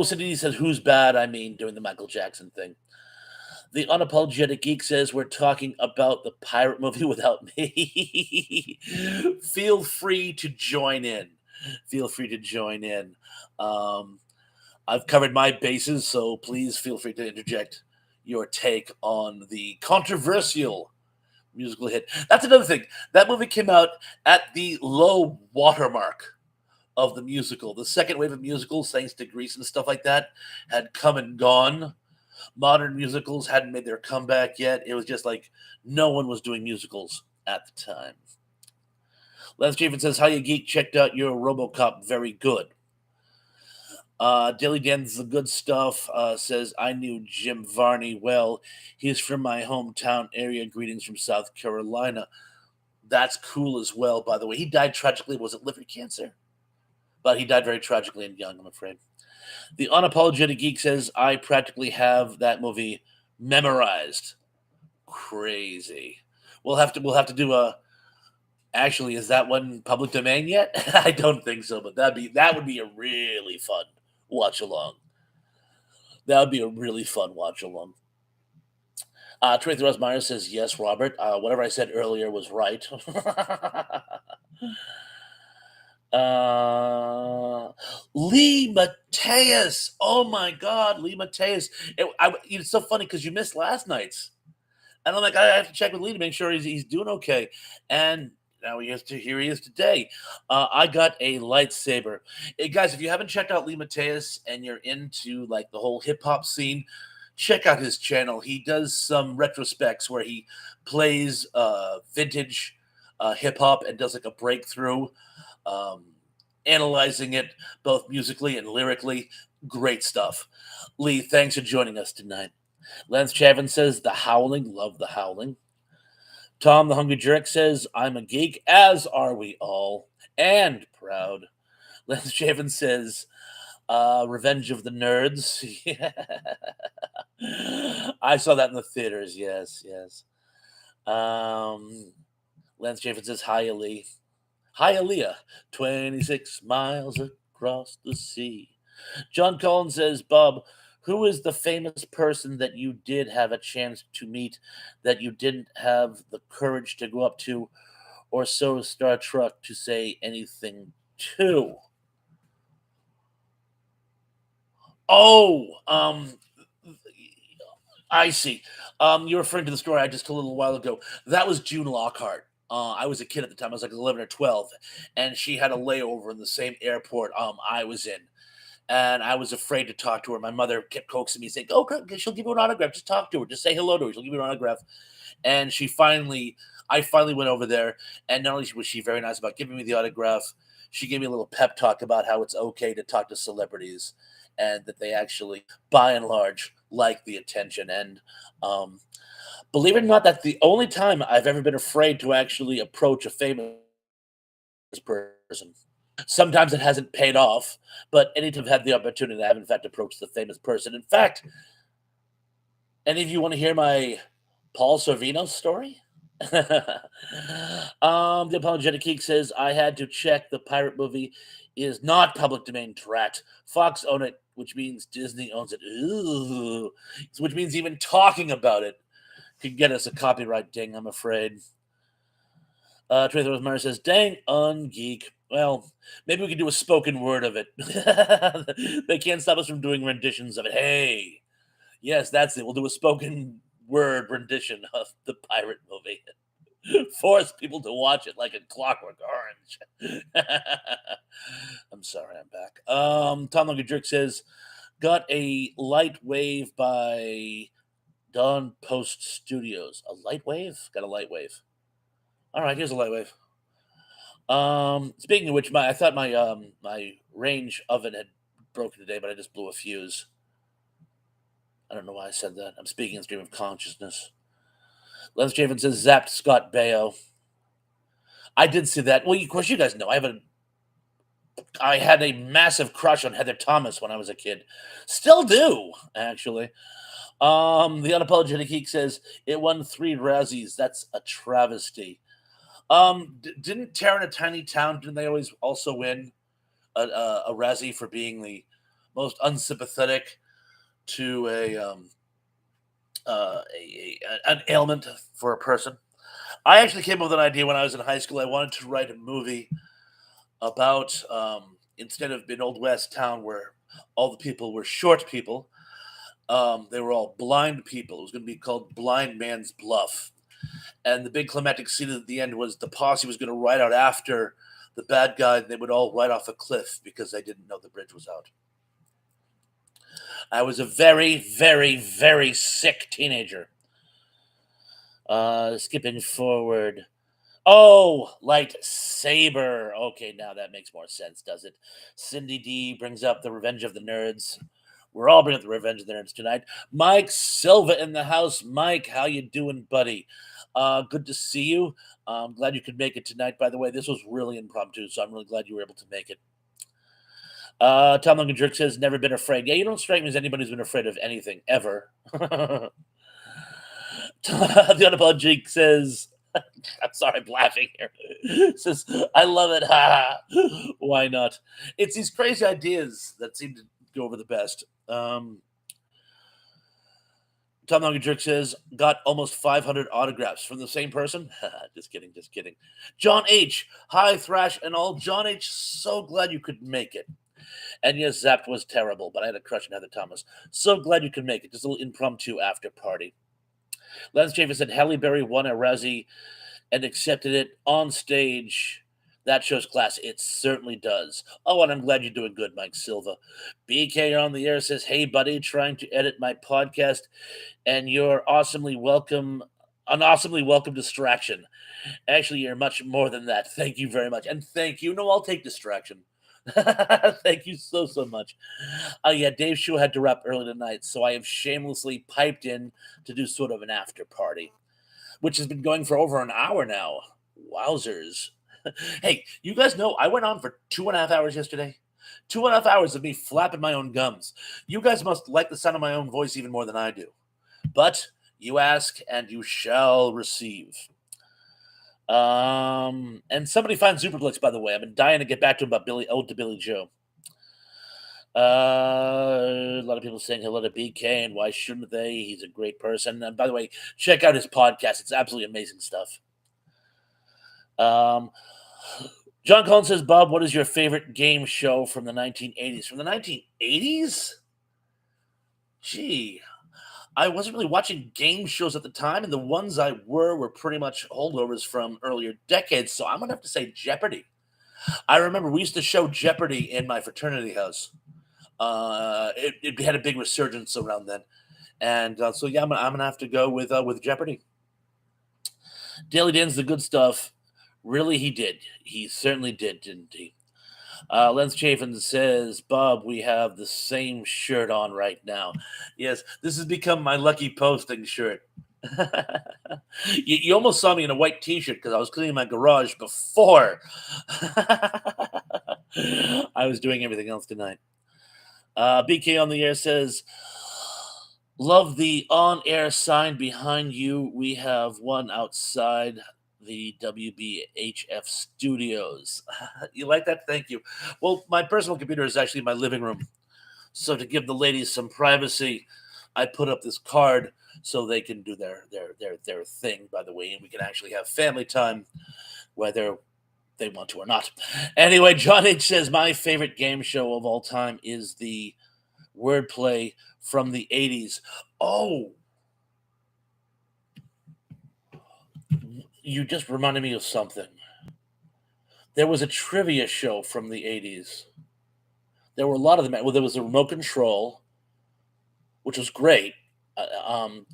Cindy says, who's bad? I mean, doing the Michael Jackson thing. The Unapologetic Geek says, we're talking about the pirate movie without me. Feel free to join in. I've covered my bases, so please feel free to interject your take on the controversial musical hit. That's another thing. That movie came out at the low watermark of the musical. The second wave of musicals, thanks to Grease and stuff like that, had come and gone. Modern musicals hadn't made their comeback yet. It was just like no one was doing musicals at the time. Lance Chafin says, "How you geek? Checked out your RoboCop. Very good." Dilly Dan's the good stuff says, "I knew Jim Varney well. He's from my hometown area. Greetings from South Carolina." That's cool as well, by the way. He died tragically. Was it liver cancer? But he died very tragically and young, I'm afraid. The Unapologetic Geek says, "I practically have that movie memorized." Crazy. We'll have to do a. Actually, is that one public domain yet? I don't think so, but that would be a really fun watch along. That would be a really fun watch along. Tracy Rosmeyer says, "Yes, Robert. Whatever I said earlier was right." Lee Mateus. Oh my God, Lee Mateus. It's so funny because you missed last night's. And I'm like, I have to check with Lee to make sure he's doing okay. And now here he is today. I got a lightsaber. Hey, guys, if you haven't checked out Lee Mateus and you're into like the whole hip hop scene, check out his channel. He does some retrospects where he plays vintage hip hop and does like a breakthrough, um, analyzing it both musically and lyrically. Great stuff. Lee, thanks for joining us tonight. Lance Chavin says, "The Howling, love The Howling." Tom the Hungry Jerk says, "I'm a geek, as are we all, and proud." Lance Chavin says, "Revenge of the Nerds." I saw that in the theaters, yes, yes. Lance Chavin says, "Hi, Ali." Hi, Aaliyah. 26 miles across the sea. John Collins says, "Bob, who is the famous person that you did have a chance to meet that you didn't have the courage to go up to or so Star Trek to say anything to?" Oh, I see. You're referring to the story I just told a little while ago. That was June Lockhart. I was a kid at the time. I was like 11 or 12, and she had a layover in the same airport I was in. And I was afraid to talk to her. My mother kept coaxing me, saying, "Oh, she'll give you an autograph. Just talk to her. Just say hello to her. She'll give you an autograph." And I finally went over there. And not only was she very nice about giving me the autograph, she gave me a little pep talk about how it's okay to talk to celebrities and that they actually, by and large, like the attention. And believe it or not, that's the only time I've ever been afraid to actually approach a famous person. Sometimes it hasn't paid off, but anytime I've had the opportunity, I have in fact approached the famous person. In fact, any of you want to hear my Paul Sorvino story? The Apologetic Geek says, "I had to check the pirate movie is not public domain drat. Fox own it, which means Disney owns it. Ooh. Which means even talking about it could get us a copyright ding, I'm afraid." Tracy Rosemary says, "Dang, ungeek. Well, maybe we could do a spoken word of it." They can't stop us from doing renditions of it. Hey, yes, that's it. We'll do a spoken word rendition of the pirate movie. Force people to watch it like a Clockwork Orange. I'm sorry, I'm back. Tom Longer Jerk says, "Got a light wave by Dawn Post Studios." A light wave? Got a light wave. All right, here's a light wave. Speaking of which, I thought my range oven had broken today, but I just blew a fuse. I don't know why I said that. I'm speaking in stream of consciousness. Lance Javen says, "Zapped Scott Baio." I did see that. Well, of course, you guys know I had a massive crush on Heather Thomas when I was a kid. Still do, actually. The Unapologetic Geek says it won 3 Razzies. That's a travesty. Didn't Tara in a Tiny Town? Didn't they always also win a Razzie for being the most unsympathetic to an ailment for a person? I actually came up with an idea when I was in high school. I wanted to write a movie about instead of an old west town where all the people were short people, they were all blind people. It was going to be called Blind Man's Bluff. And the big climactic scene at the end was the posse was going to ride out after the bad guy, and they would all ride off a cliff because they didn't know the bridge was out. I was a very, very, very sick teenager. Skipping forward. Oh, lightsaber. Okay, now that makes more sense, does it? Cindy D brings up the Revenge of the Nerds. We're all bringing up the Revenge of the Nerds tonight. Mike Silva in the house. Mike, how you doing, buddy? Good to see you. I'm glad you could make it tonight. By the way, this was really impromptu, so I'm really glad you were able to make it. Tom Lungan Jerk says, never been afraid. Yeah, you don't strike me as anybody who's been afraid of anything, ever. The Unapologetic says, I'm sorry, I'm laughing here. Says, I love it. Why not? It's these crazy ideas that seem to go over the best. Tom Lungan Jerk says, got almost 500 autographs from the same person. Just kidding, just kidding. John H. Hi, Thrash and all. John H. So glad you could make it. And yes, Zapped was terrible, but I had a crush on Heather Thomas. So glad you could make it. Just a little impromptu after party. Lance Chaffin said Halle Berry won a Razzie and accepted it on stage. That shows class. It certainly does. Oh, and I'm glad you're doing good, Mike Silva. BK on the air says, hey, buddy, trying to edit my podcast, and you're an awesomely welcome distraction. Actually, you're much more than that. Thank you very much. And thank you. No, I'll take distraction. Thank you so much. Yeah, Dave's show had to wrap early tonight, so I have shamelessly piped in to do sort of an after party, which has been going for over an hour now. Wowzers. Hey, you guys know I went on for 2.5 hours yesterday. 2.5 hours of me flapping my own gums. You guys must like the sound of my own voice even more than I do. But you ask and you shall receive. And somebody find Superblix, by the way. I've been dying to get back to him about Billy Joe. A lot of people saying hello to BK, and why shouldn't they? He's a great person. And by the way, check out his podcast. It's absolutely amazing stuff. John Collins says, Bob, what is your favorite game show from the 1980s? From the 1980s? Gee, I wasn't really watching game shows at the time, and the ones I were pretty much holdovers from earlier decades, so I'm going to have to say Jeopardy. I remember we used to show Jeopardy in my fraternity house. It had a big resurgence around then. And so, yeah, I'm going to have to go with Jeopardy. Daily Dan's the good stuff. Really, he did. He certainly did, didn't he? Lance Chafin says, Bob, we have the same shirt on right now. Yes, this has become my lucky posting shirt. You almost saw me in a white t-shirt because I was cleaning my garage before I was doing everything else tonight. BK on the air says, love the on-air sign behind you. We have one outside the WBHF studios. You like that? Thank you. Well, my personal computer is actually in my living room. So to give the ladies some privacy, I put up this card so they can do their thing, by the way, and we can actually have family time, whether they want to or not. Anyway, John H. says, my favorite game show of all time is the wordplay from the 80s. Oh, you just reminded me of something. There was a trivia show from the 80s. There were a lot of them. Well, there was a remote control, which was great.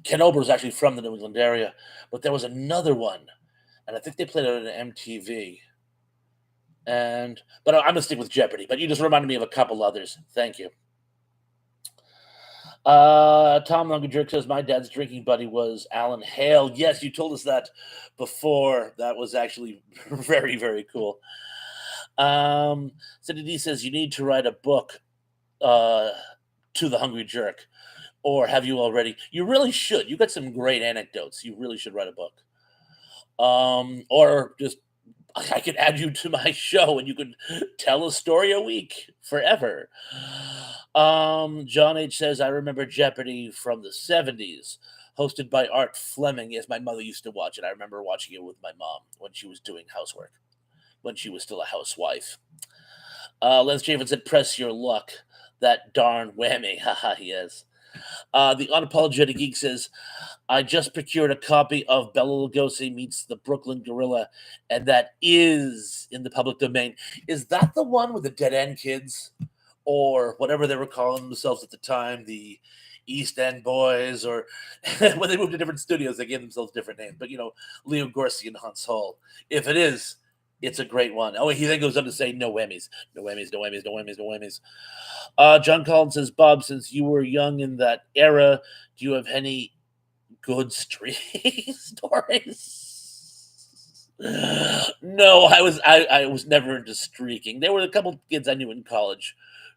Ken Ober was actually from the New England area, but there was another one, and I think they played it on MTV. But I'm going to stick with Jeopardy, but you just reminded me of a couple others. Thank you. Tom Lunga Jerk says, my dad's drinking buddy was Alan Hale. Yes, you told us that before. That was actually very, very cool. Cindy D says, you need to write a book to the Hungry Jerk. Or have you already? You really should. You got some great anecdotes. You really should write a book. Or just, I could add you to my show and you could tell a story a week forever. John H. says, I remember Jeopardy from the 70s, hosted by Art Fleming. Yes, my mother used to watch it. I remember watching it with my mom when she was doing housework, when she was still a housewife. Lance Chafin said, press your luck. That darn whammy. Haha, yes. The Unapologetic Geek says, I just procured a copy of Bela Lugosi Meets the Brooklyn Gorilla, and that is in the public domain. Is that the one with the dead end kids? Or whatever they were calling themselves at the time, the East End Boys, or when they moved to different studios, they gave themselves different names. But, Leo Gorski and Hans Hall. If it is, it's a great one. Oh, he then goes on to say, no whammies, no whammies, no whammies, no whammies, no whammies. John Collins says, Bob, since you were young in that era, do you have any good street stories? No, I was never into streaking. There were a couple kids I knew in college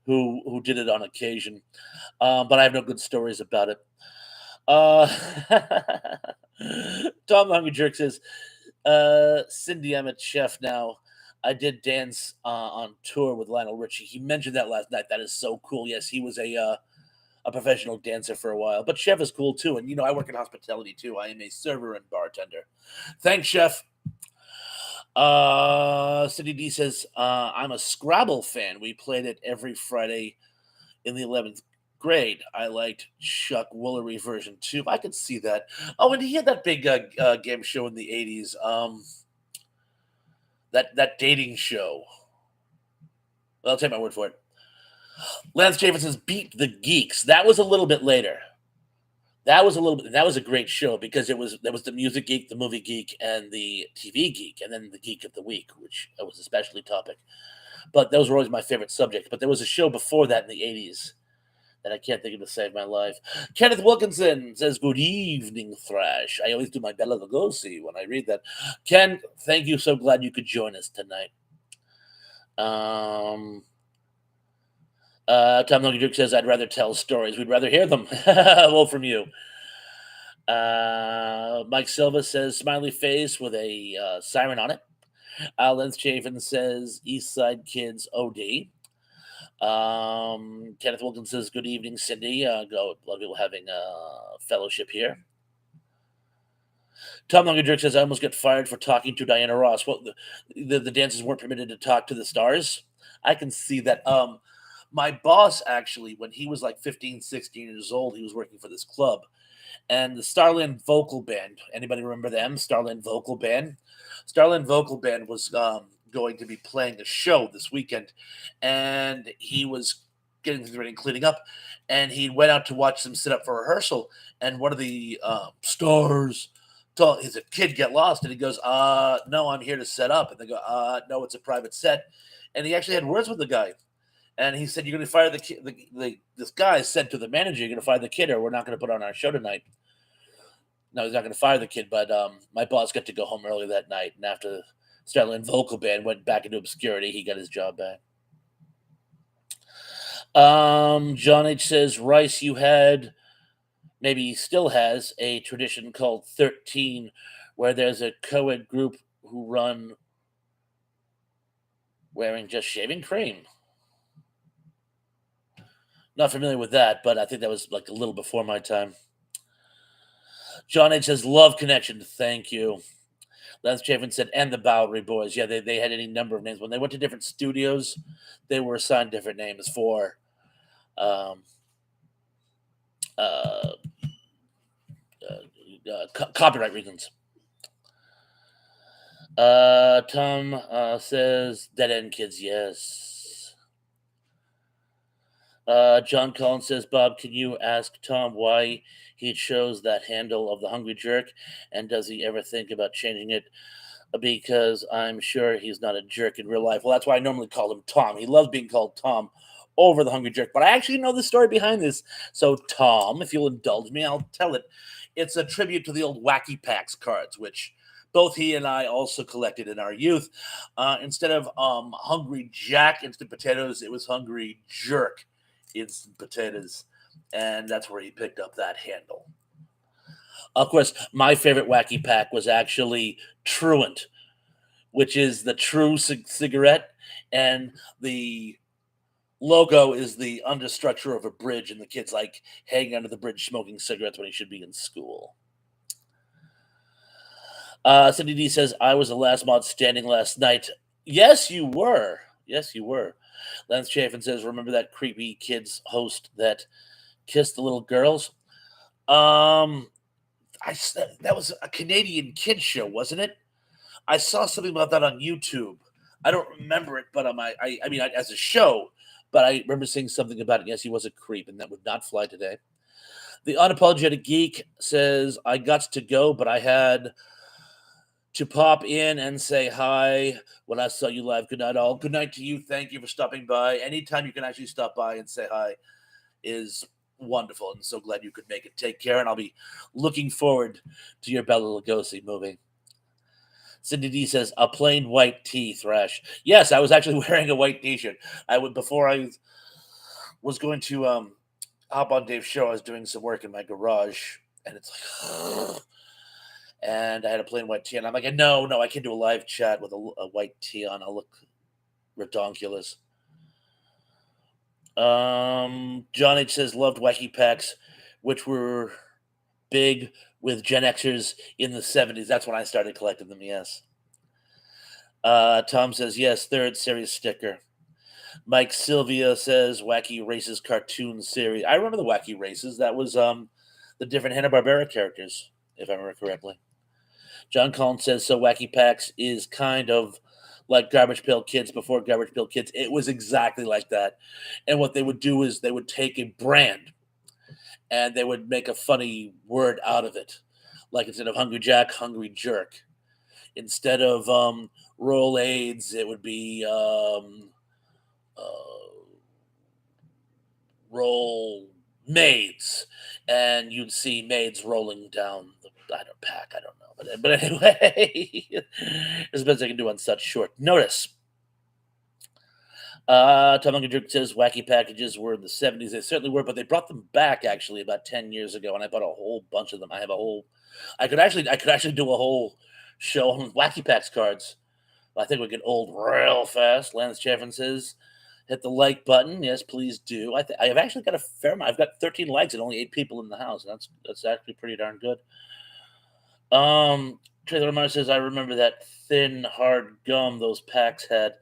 who did it on occasion, but I have no good stories about it. Uh, Tom the Hungry Jerk says, Cindy, I'm a chef now. I did dance on tour with Lionel Richie. He mentioned that last night. That is so cool. Yes, he was a professional dancer for a while, but chef is cool too. And I work in hospitality too. I am a server and bartender. Thanks, chef. Cindy D says, I'm a Scrabble fan. We played it every Friday in the 11th grade. I liked Chuck Woolery version too. I could see that. Oh, and he had that big game show in the 80s. That dating show. Well, I'll take my word for it. Lance Chafin says, Beat the Geeks. That was a little bit later. That was a great show because there was the music geek, the movie geek, and the TV geek, and then the geek of the week, which was a specialty topic. But those were always my favorite subjects. But there was a show before that in the 80s that I can't think of to save my life. Kenneth Wilkinson says, Good evening, Thrash. I always do my Bela Lugosi when I read that. Ken, thank you. So glad you could join us tonight. Tom Logan Duke says, I'd rather tell stories. We'd rather hear them. Well, from you. Mike Silva says, smiley face with a siren on it. Lance Chafin says, East Side Kids OD. Kenneth Wilkins says, good evening, Cindy. Love you having a fellowship here. Tom Longadrick says, I almost get fired for talking to Diana Ross. Well, the dancers weren't permitted to talk to the stars. I can see that. My boss, actually, when he was like 15, 16 years old, he was working for this club. And the Starland Vocal Band, anybody remember them? Starland Vocal Band? Starland Vocal Band was going to be playing a show this weekend. And he was getting things ready and cleaning up. And he went out to watch them sit up for rehearsal. And one of the stars told his kid get lost. And he goes, no, I'm here to set up. And they go, no, it's a private set. And he actually had words with the guy. And he said, you're going to fire the kid. This guy said to the manager, you're going to fire the kid or we're not going to put on our show tonight. No, he's not going to fire the kid. But my boss got to go home early that night. And after Starland Vocal Band went back into obscurity, he got his job back. John H. says, Rice, you had, maybe still has, a tradition called 13 where there's a co-ed group who run wearing just shaving cream. Not familiar with that, but I think that was like a little before my time. John H. says, love connection. Thank you. Lance Chafin said, and the Bowery Boys. Yeah, they had any number of names. When they went to different studios, they were assigned different names for copyright reasons. Tom says, Dead End Kids, yes. John Collins says, Bob, can you ask Tom why he chose that handle of the Hungry Jerk? And does he ever think about changing it? Because I'm sure he's not a jerk in real life. Well, that's why I normally call him Tom. He loves being called Tom over the Hungry Jerk. But I actually know the story behind this. So, Tom, if you'll indulge me, I'll tell it. It's a tribute to the old Wacky Packs cards, which both he and I also collected in our youth. Instead of Hungry Jack Instant Potatoes, it was Hungry Jerk Instant Potatoes, and that's where he picked up that handle. Of course, my favorite Wacky Pack was actually Truant, which is the true cigarette, and the logo is the understructure of a bridge, and the kid's like hanging under the bridge smoking cigarettes when he should be in school. Cindy D says, I was the last mod standing last night. Yes, you were. Yes, you were. Lance Chafin says, remember that creepy kids host that Kiss the Little Girls. Um, that was a Canadian kids show, wasn't it? I saw something about that on YouTube. I don't remember it, but I mean, as a show, but I remember seeing something about it. Yes, he was a creep, and that would not fly today. The Unapologetic Geek says, I got to go, but I had to pop in and say hi when I saw you live. Good night, all. Good night to you. Thank you for stopping by. Anytime you can actually stop by and say hi is wonderful, and so glad you could make it. Take care, and I'll be looking forward to your Bela Lugosi movie. Cindy D says, a plain white tee, Thrash. Yes, I was actually wearing a white t-shirt. Before I was going to hop on Dave's show, I was doing some work in my garage, and it's like, and I had a plain white tee, and I'm like, no, I can't do a live chat with a white tee on. I'll look redonkulous. John H says, loved wacky packs, which were big with Gen Xers in the 70s. That's when I started collecting them, yes. Tom says, yes, third series sticker. Mike Sylvia says, Wacky Races cartoon series. I remember the Wacky Races. That was the different Hanna-Barbera characters, if I remember correctly. John Collins says, so Wacky Packs is kind of like Garbage Pail Kids before Garbage Pail Kids. It was exactly like that. And what they would do is they would take a brand and they would make a funny word out of it. Like instead of Hungry Jack, Hungry Jerk. Instead of Roll AIDS, it would be Roll Maids. And you'd see maids rolling down the pack. I don't know. But anyway, as best I can do on such short notice. Tom Uncle says wacky packages were in the 70s. They certainly were, but they brought them back actually about 10 years ago, and I bought a whole bunch of them. I could actually do a whole show on wacky packs cards. I think we get old real fast. Lance Chaffin says, hit the like button. Yes, please do. I've actually got a fair amount. I've got 13 likes and only 8 people in the house. That's actually pretty darn good. Trailer Reminder says, I remember that thin, hard gum those packs had.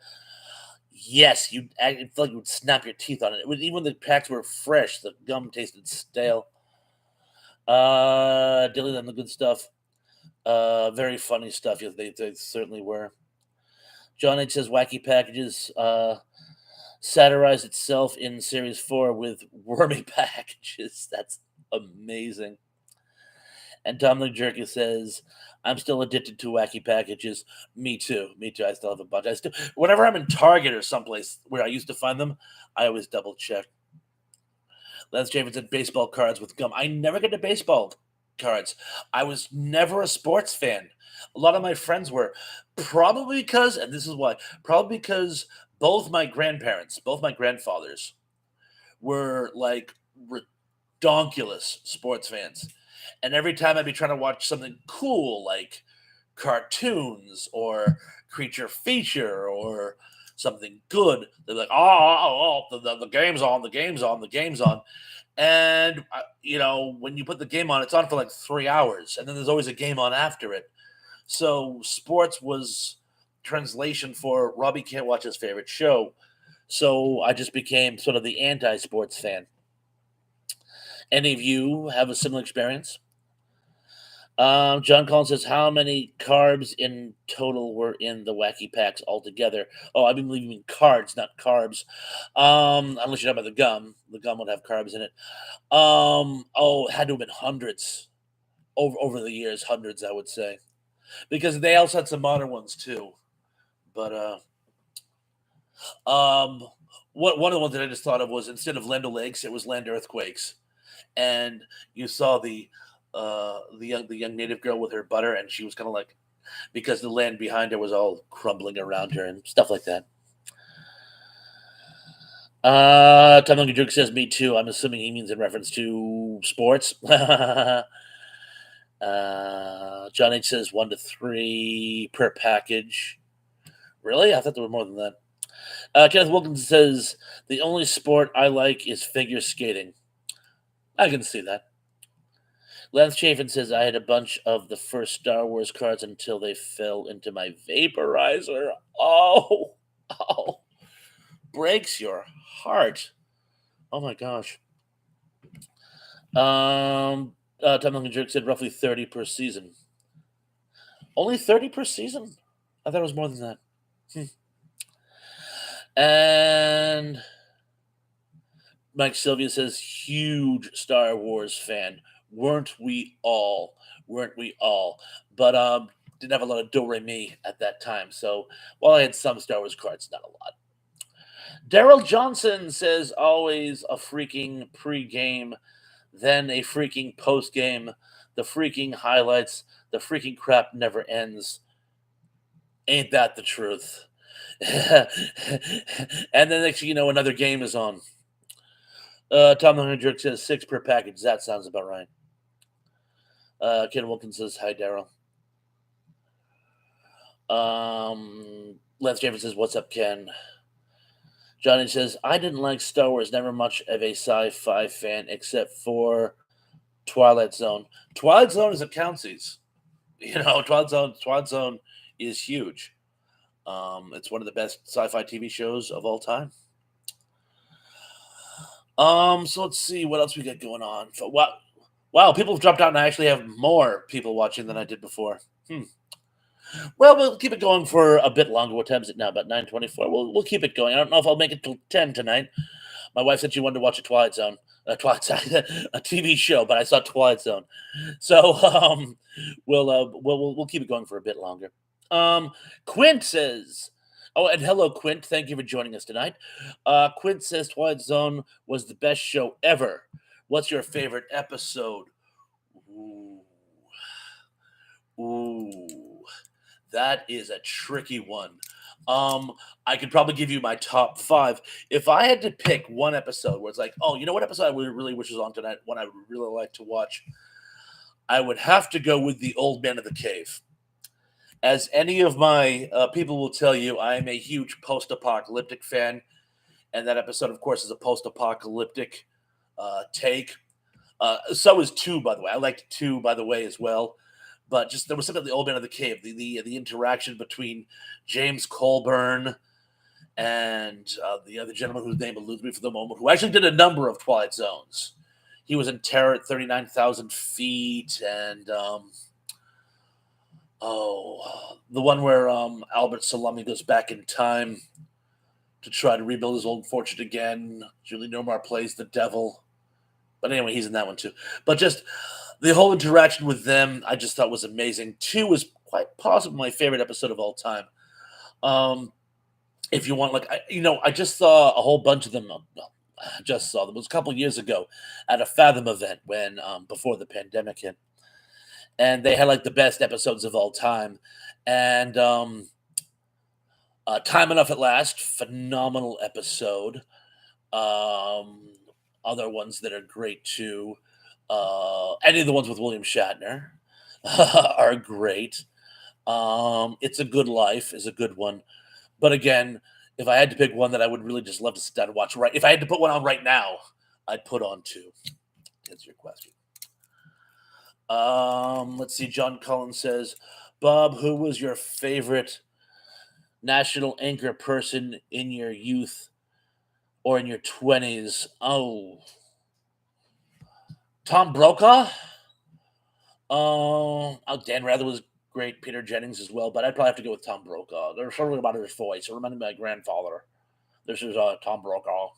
Yes, it felt like you would snap your teeth on it. Even when the packs were fresh, the gum tasted stale. Dilly and the good stuff. Very funny stuff. Yes, they certainly were. John H says wacky packages satirized itself in series 4 with wormy packages. That's amazing. And Dominic Jerky says, I'm still addicted to wacky packages. Me too. I still have a bunch. Whenever I'm in Target or someplace where I used to find them, I always double check. Lance James said baseball cards with gum. I never get to baseball cards. I was never a sports fan. A lot of my friends were, probably because, and this is why, probably because both my grandfathers were like redonkulous sports fans. And every time I'd be trying to watch something cool like cartoons or creature feature or something good, they're like, the game's on, the game's on, the game's on. And, when you put the game on, it's on for like 3 hours. And then there's always a game on after it. So sports was translation for Robbie can't watch his favorite show. So I just became sort of the anti-sports fan. Any of you have a similar experience? John Collins says, how many carbs in total were in the wacky packs altogether? Oh, I've been leaving cards, not carbs. Unless you're talking about the gum. The gum would have carbs in it. It had to have been hundreds over the years, hundreds, I would say. Because they also had some modern ones too. But one of the ones that I just thought of was instead of Land O'Lakes, it was Land Earthquakes. And you saw the young native girl with her butter, and she was kind of like, because the land behind her was all crumbling around her and stuff like that. Tom Hungry Jerk says, me too. I'm assuming he means in reference to sports. John H says 1 to 3 per package. Really? I thought there were more than that. Kenneth Wilkins says, the only sport I like is figure skating. I can see that. Lance Chafin says, I had a bunch of the first Star Wars cards until they fell into my vaporizer. Oh, breaks your heart. Oh my gosh. Tom Duncan Jerk said roughly 30 per season. Only 30 per season? I thought it was more than that. And Mike Sylvia says, huge Star Wars fan. Weren't we all? Weren't we all? But didn't have a lot of Do Re Mi at that time. So while I had some Star Wars cards, not a lot. Daryl Johnson says, always a freaking pregame, then a freaking postgame. The freaking highlights, the freaking crap never ends. Ain't that the truth? And then next thing you know, another game is on. Tom Hendrick says 6 per package. That sounds about right. Ken Wilkins says, hi, Daryl. Lance James says, what's up, Ken? Johnny says, I didn't like Star Wars, never much of a sci-fi fan except for Twilight Zone. Twilight Zone is a countsies. Twilight Zone is huge. It's one of the best sci-fi TV shows of all time. So let's see what else we got going on. Wow, people have dropped out, and I actually have more people watching than I did before. Well, we'll keep it going for a bit longer. What time is it now? About 9:24. We'll keep it going. I don't know if I'll make it till 10 tonight. My wife said she wanted to watch a Twilight Zone, a TV show, but I saw Twilight Zone. So we'll keep it going for a bit longer. Quint says, oh, and hello, Quint. Thank you for joining us tonight. Quint says Twilight Zone was the best show ever. What's your favorite episode? Ooh, that is a tricky one. I could probably give you my top 5. If I had to pick one episode where it's like, oh, you know what episode I really wish was on tonight, one I would really like to watch, I would have to go with The Old Man of the Cave. As any of my people will tell you, I am a huge post-apocalyptic fan, and that episode, of course, is a post-apocalyptic take. So is 2, by the way. I liked 2, by the way, as well. But just there was something about The Old Man of the Cave, the interaction between James Colburn and the other gentleman whose name eludes me for the moment, who actually did a number of Twilight Zones. He was in Terror at 39,000 Feet, and the one where Albert Salami goes back in time to try to rebuild his old fortune again. Julie Newmar plays the devil. But anyway, he's in that one too. But just the whole interaction with them, I just thought was amazing. 2 was quite possibly my favorite episode of all time. If you want, I just saw a whole bunch of them. I just saw them. It was a couple of years ago at a Fathom event when before the pandemic hit, and they had the best episodes of all time. And Time Enough at Last, phenomenal episode. Other ones that are great too. Any of the ones with William Shatner are great. It's a Good Life is a good one. But again, if I had to pick one that I would really just love to sit down and watch, if I had to put one on right now, I'd put on 2. That's your question. Let's see. John Collins says, Bob, who was your favorite national anchor person in your youth or in your 20s? Oh, Tom Brokaw. Dan Rather was great. Peter Jennings as well, but I'd probably have to go with Tom Brokaw. There's something about his voice. It reminded me of my grandfather. This is Tom Brokaw.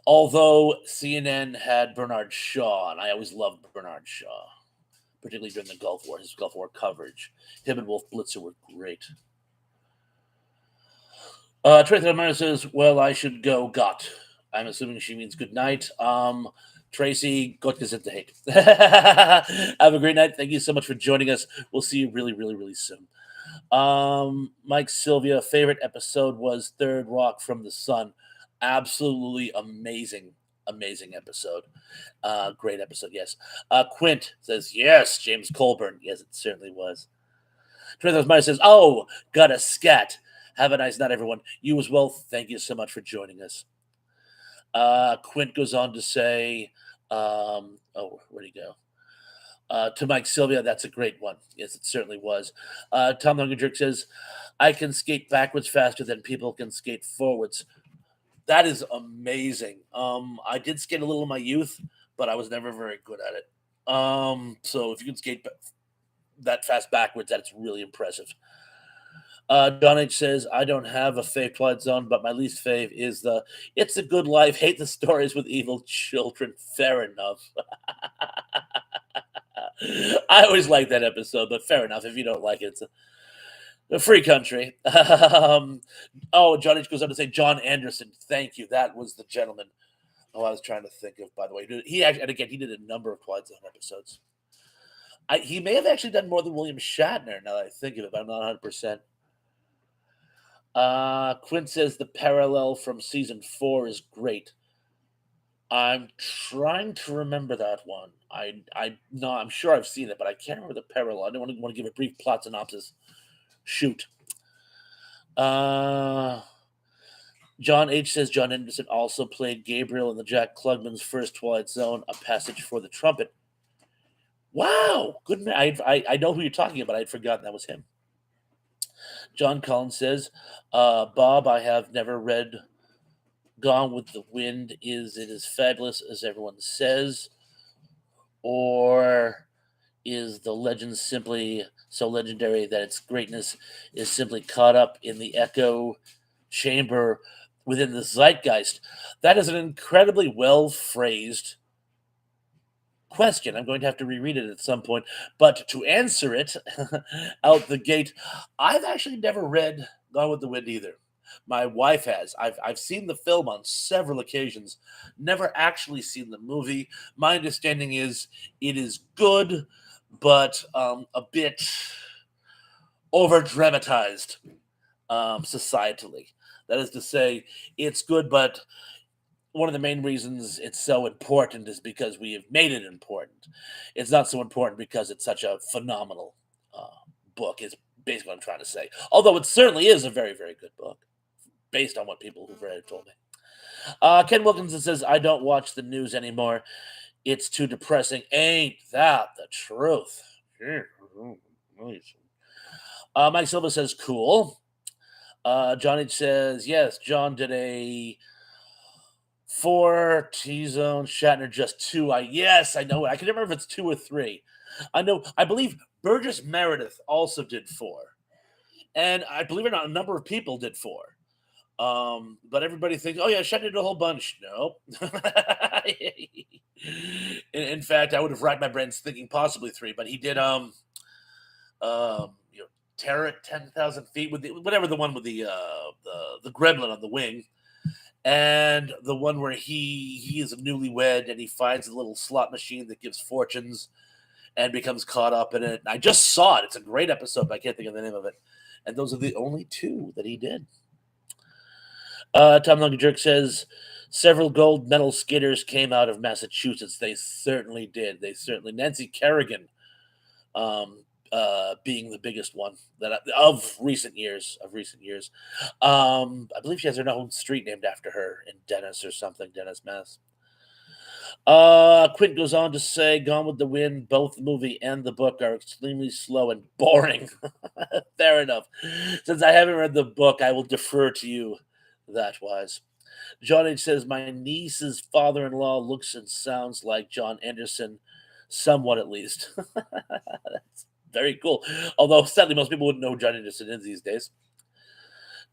Although CNN had Bernard Shaw, and I always loved Bernard Shaw, particularly during the Gulf War, his Gulf War coverage. Him and Wolf Blitzer were great. Tracy Amanda says, well, I should go, Gott. I'm assuming she means good night. Tracy, Gott gesundheit. Have a great night. Thank you so much for joining us. We'll see you really, really, really soon. Mike Sylvia, favorite episode was Third Rock from the Sun. Absolutely amazing episode. Great episode, yes. Quint says, yes, James Colburn. Yes, it certainly was. Tracy Amanda says, oh, got a scat. Have a nice night, everyone. You as well. Thank you so much for joining us. Quint goes on to say, where'd he go? To Mike Sylvia, that's a great one. Yes, it certainly was. Tom Lungenjerk says, I can skate backwards faster than people can skate forwards. That is amazing. I did skate a little in my youth, but I was never very good at it. So if you can skate that fast backwards, that's really impressive. John H says, I don't have a fave Twilight Zone, but my least fave is the It's a Good Life, hate the stories with evil children. Fair enough. I always like that episode, but fair enough. If you don't like it, it's a free country. John H goes on to say, John Anderson. Thank you. That was the gentleman. Oh, I was trying to think of, by the way. He actually, and again, he did a number of Twilight Zone episodes. He may have actually done more than William Shatner, now that I think of it, but I'm not 100%. Quinn says the parallel from season 4 is great. I'm trying to remember that one. No, I'm sure I've seen it, but I can't remember the parallel. I don't want to give a brief plot synopsis. Shoot. John H says John Anderson also played Gabriel in the Jack Klugman's first Twilight Zone, A Passage for the Trumpet. Wow, good man. I know who you're talking about. I'd forgotten that was him. John Collins says, Bob, I have never read Gone with the Wind. Is it as fabulous as everyone says? Or is the legend simply so legendary that its greatness is simply caught up in the echo chamber within the zeitgeist? That is an incredibly well phrased question. I'm going to have to reread it at some point. But to answer it out the gate, I've actually never read Gone with the Wind either. My wife has. I've seen the film on several occasions, never actually seen the movie. My understanding is it is good, but a bit over dramatized societally. That is to say, it's good, but one of the main reasons it's so important is because we have made it important. It's not so important because it's such a phenomenal book, is basically what I'm trying to say. Although it certainly is a very, very good book, based on what people who've read it told me. Ken Wilkinson says, I don't watch the news anymore. It's too depressing. Ain't that the truth? Mike Silva says, cool. John H says, yes, John did a 4 T-Zone, Shatner just 2. Yes, I know. I can remember if it's 2 or 3. I believe Burgess Meredith also did 4. And I believe it or not, a number of people did 4. But everybody thinks, oh yeah, Shatner did a whole bunch. No. in fact, I would have racked my brains thinking possibly 3, but he did Terror at 10,000 feet with whatever the one with the gremlin on the wing. And the one where he is a newlywed and he finds a little slot machine that gives fortunes and becomes caught up in it. I just saw it. It's a great episode, but I can't think of the name of it. And those are the only 2 that he did. Tom Lunky Jerk says, several gold medal skaters came out of Massachusetts. They certainly did. Nancy Kerrigan being the biggest one of recent years. I believe she has her own street named after her in Dennis or something, Dennis, Mass. Quint goes on to say, Gone with the Wind, both the movie and the book are extremely slow and boring. Fair enough. Since I haven't read the book, I will defer to you that wise. John H says, my niece's father-in-law looks and sounds like John Anderson, somewhat at least. That's very cool. Although, sadly, most people wouldn't know who John Anderson is these days.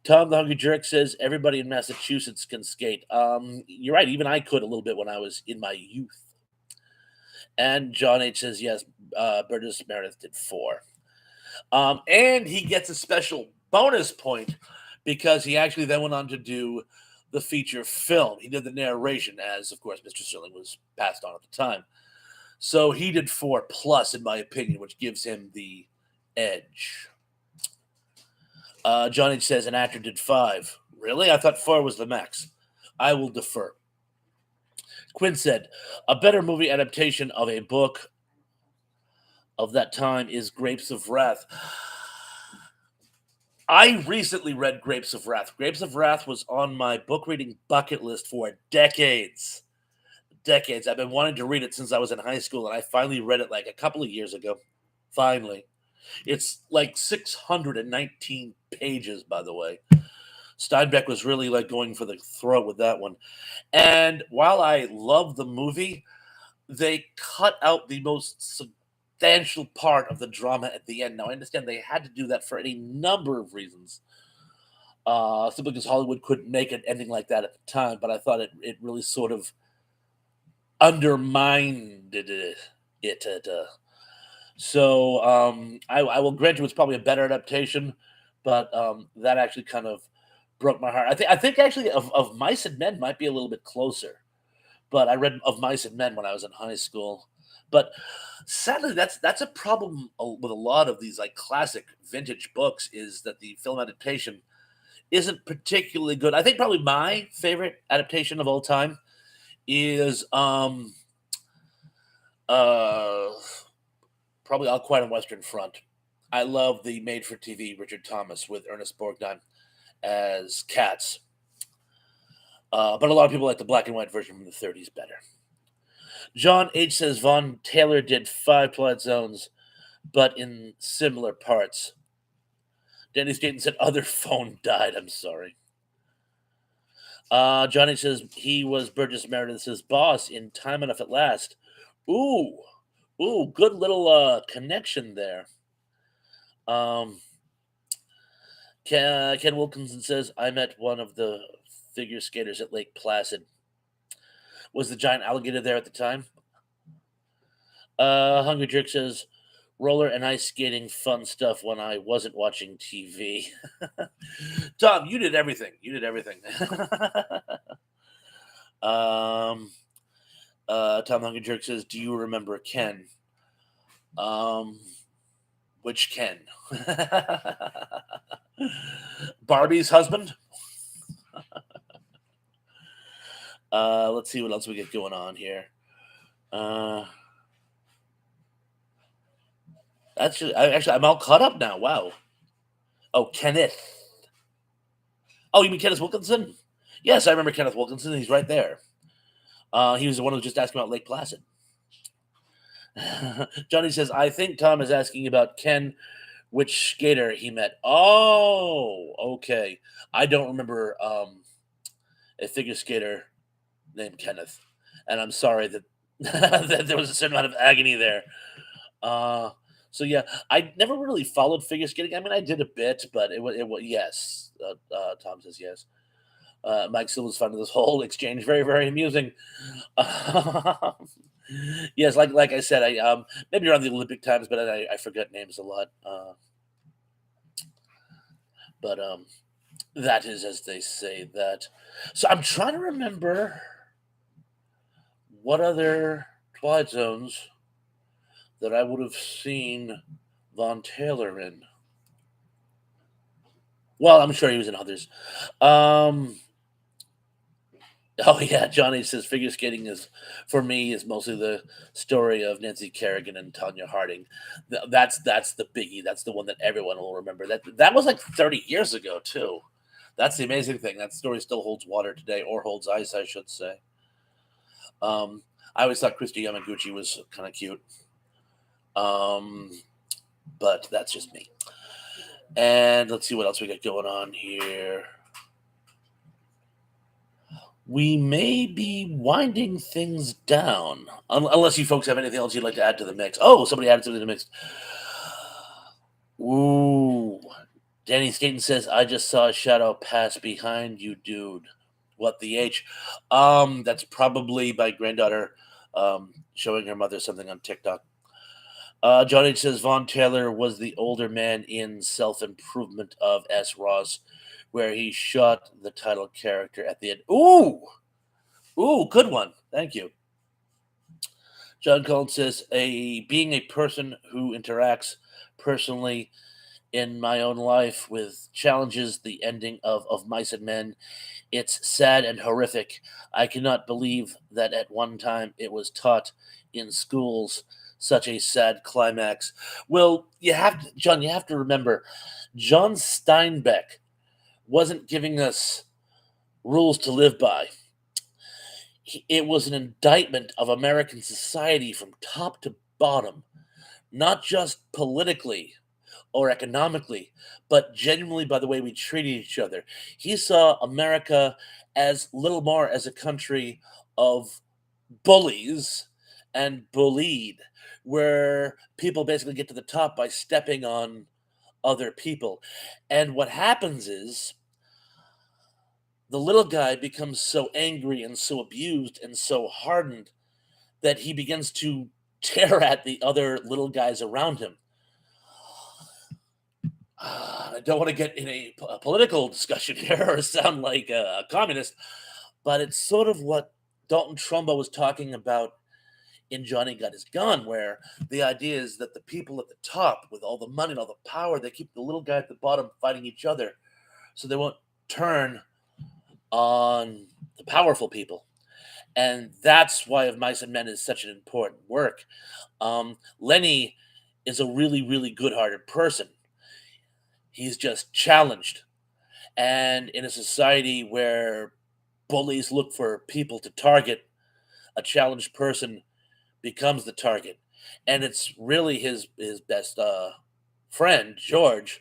Tom the Hungry Jerk says, everybody in Massachusetts can skate. You're right. Even I could a little bit when I was in my youth. And John H says, yes, Burgess Meredith did 4. And he gets a special bonus point because he actually then went on to do the feature film. He did the narration as, of course, Mr. Sterling was passed on at the time. So he did 4 plus, in my opinion, which gives him the edge. John H says an actor did 5. Really? I thought 4 was the max. I will defer. Quinn said, a better movie adaptation of a book of that time is Grapes of Wrath. I recently read Grapes of Wrath. Grapes of Wrath was on my book reading bucket list for decades. I've been wanting to read it since I was in high school, and I finally read it like a couple of years ago. Finally. It's like 619 pages, by the way. Steinbeck was really like going for the throat with that one. And while I love the movie, they cut out the most substantial part of the drama at the end. Now I understand they had to do that for any number of reasons. Simply because Hollywood couldn't make an ending like that at the time, but I thought it really sort of undermined it. So I will grant you it's probably a better adaptation, but that actually kind of broke my heart. I think actually of Mice and Men might be a little bit closer, but I read of Mice and Men when I was in high school. But sadly, that's a problem with a lot of these like classic vintage books is that the film adaptation isn't particularly good. I think probably my favorite adaptation of all time is uh probably All Quiet on Western Front. I love the made for TV Richard Thomas with Ernest Borgnine as Cats. But a lot of people like the black and white version from the 30s better. John H says Von Taylor did 5 plot zones, but in similar parts. Danny Staten said other phone died. I'm sorry. Johnny says he was Burgess Meredith's boss in Time Enough at Last. Ooh, good little connection there. Um, Ken Wilkinson says I met one of the figure skaters at Lake Placid. Was the giant alligator there at the time? Hungry Jerk says roller and ice skating fun stuff when I wasn't watching TV. Tom, you did everything. You did everything. um, Tom Hungry Jerk says, "Do you remember Ken?" Um, which Ken? Barbie's husband. Let's see what else we get going on here. That's just, I'm all caught up now. Wow. Oh, Kenneth. Oh, you mean Kenneth Wilkinson? Yes, I remember Kenneth Wilkinson. He's right there. He was the one who was just asking about Lake Placid. Johnny says, I think Tom is asking about Ken, which skater he met. Oh, okay. I don't remember a figure skater named Kenneth. And I'm sorry that, that there was a certain amount of agony there. So yeah, I never really followed figure skating. I mean, I did a bit, but it was yes. Tom says yes. Mike Silva's finding this whole exchange very very amusing. Yes, like I said, I maybe around the Olympic times, but I forget names a lot. But that is as they say that. So I'm trying to remember what other Twilight Zones that I would have seen Von Taylor in. Well, I'm sure he was in others. Um, oh yeah, Johnny says figure skating is for me is mostly the story of Nancy Kerrigan and Tanya Harding. That's the biggie. That's the one that everyone will remember. That was like 30 years ago too. That's the amazing thing. That story still holds water today, or holds ice, I should say. I always thought Christy Yamaguchi was kind of cute. Um, but that's just me. And let's see what else we got going on here. We may be winding things down, unless you folks have anything else you'd like to add to the mix. Oh, somebody added something to the mix. Ooh. Danny Staten says, I just saw a shadow pass behind you, dude. What the H? That's probably my granddaughter showing her mother something on TikTok. John H says Von Taylor was the older man in Self Improvement of S. Ross, where he shot the title character at the end. Ooh, good one. Thank you. John Collins says being a person who interacts personally in my own life with challenges the ending of Mice and Men. It's sad and horrific. I cannot believe that at one time it was taught in schools. Such a sad climax. Well, John, you have to remember, John Steinbeck wasn't giving us rules to live by. It was an indictment of American society from top to bottom, not just politically, or economically, but genuinely by the way we treated each other. He saw America as little more as a country of bullies and bullied, where people basically get to the top by stepping on other people. And what happens is the little guy becomes so angry and so abused and so hardened that he begins to tear at the other little guys around him. I don't want to get in a political discussion here or sound like a communist, but it's sort of what Dalton Trumbo was talking about in Johnny Got His Gun, where the idea is that the people at the top with all the money and all the power, they keep the little guy at the bottom fighting each other so they won't turn on the powerful people. And that's why Of Mice and Men is such an important work. Lenny is a really, really good hearted person. He's just challenged. And in a society where bullies look for people to target, a challenged person becomes the target. And it's really his best friend, George,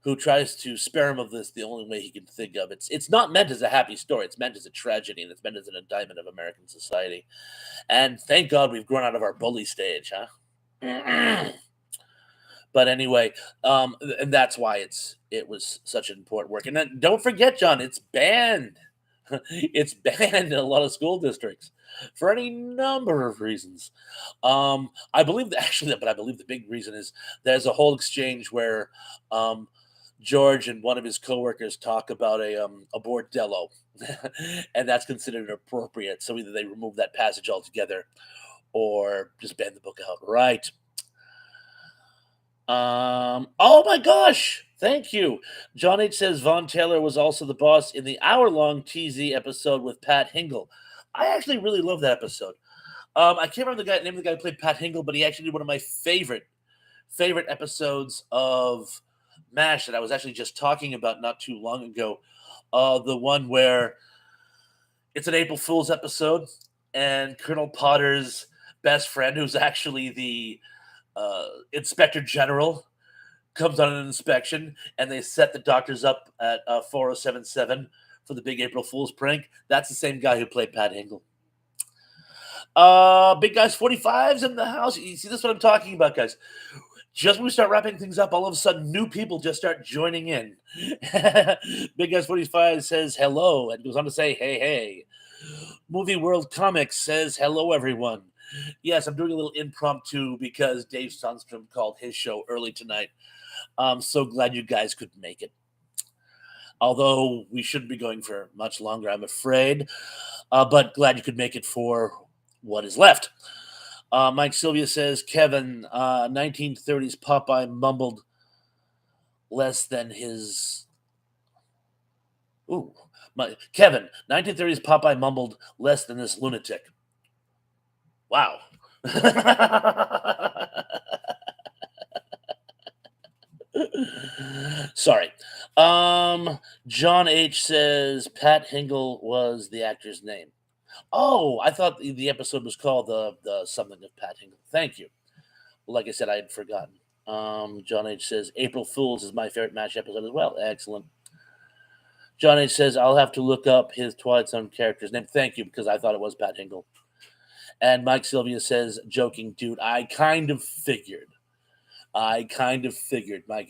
who tries to spare him of this the only way he can think of. It's not meant as a happy story. It's meant as a tragedy, and it's meant as an indictment of American society. And thank God we've grown out of our bully stage, huh? But anyway, and that's why it was such an important work. And then don't forget, John, it's banned. It's banned in a lot of school districts for any number of reasons. I believe that actually, but I believe the big reason is there's a whole exchange where George and one of his coworkers talk about a bordello, and that's considered inappropriate. So either they remove that passage altogether, or just ban the book outright. Oh my gosh! Thank you. John H says Von Taylor was also the boss in the hour-long TZ episode with Pat Hingle. I actually really love that episode. I can't remember the name of the guy who played Pat Hingle, but he actually did one of my favorite episodes of MASH that I was actually just talking about not too long ago. The one where it's an April Fool's episode, and Colonel Potter's best friend, who's actually the Inspector General, comes on an inspection, and they set the doctors up at 4077 for the big April Fool's prank. That's the same guy who played Pat Hingle. Big Guys 45's in the house. You see, this is what I'm talking about, guys. Just when we start wrapping things up, all of a sudden, new people just start joining in. Big Guys 45 says hello and goes on to say, hey, hey. Movie World Comics says hello, everyone. Yes, I'm doing a little impromptu because Dave Sundstrom called his show early tonight. I'm so glad you guys could make it. Although we shouldn't be going for much longer, I'm afraid. But glad you could make it for what is left. Mike Sylvia says, Kevin, 1930s Popeye mumbled less than his... Ooh. Kevin, 1930s Popeye mumbled less than this lunatic. Wow. Sorry. John H says Pat Hingle was the actor's name. Oh, I thought the episode was called the something of Pat Hingle. Thank you. Like I said, I had forgotten. John H says April Fools is my favorite MASH episode as well. Excellent. John H says I'll have to look up his Twilight Zone character's name. Thank you, because I thought it was Pat Hingle. And Mike Sylvia says, joking, dude, I kind of figured, Mike.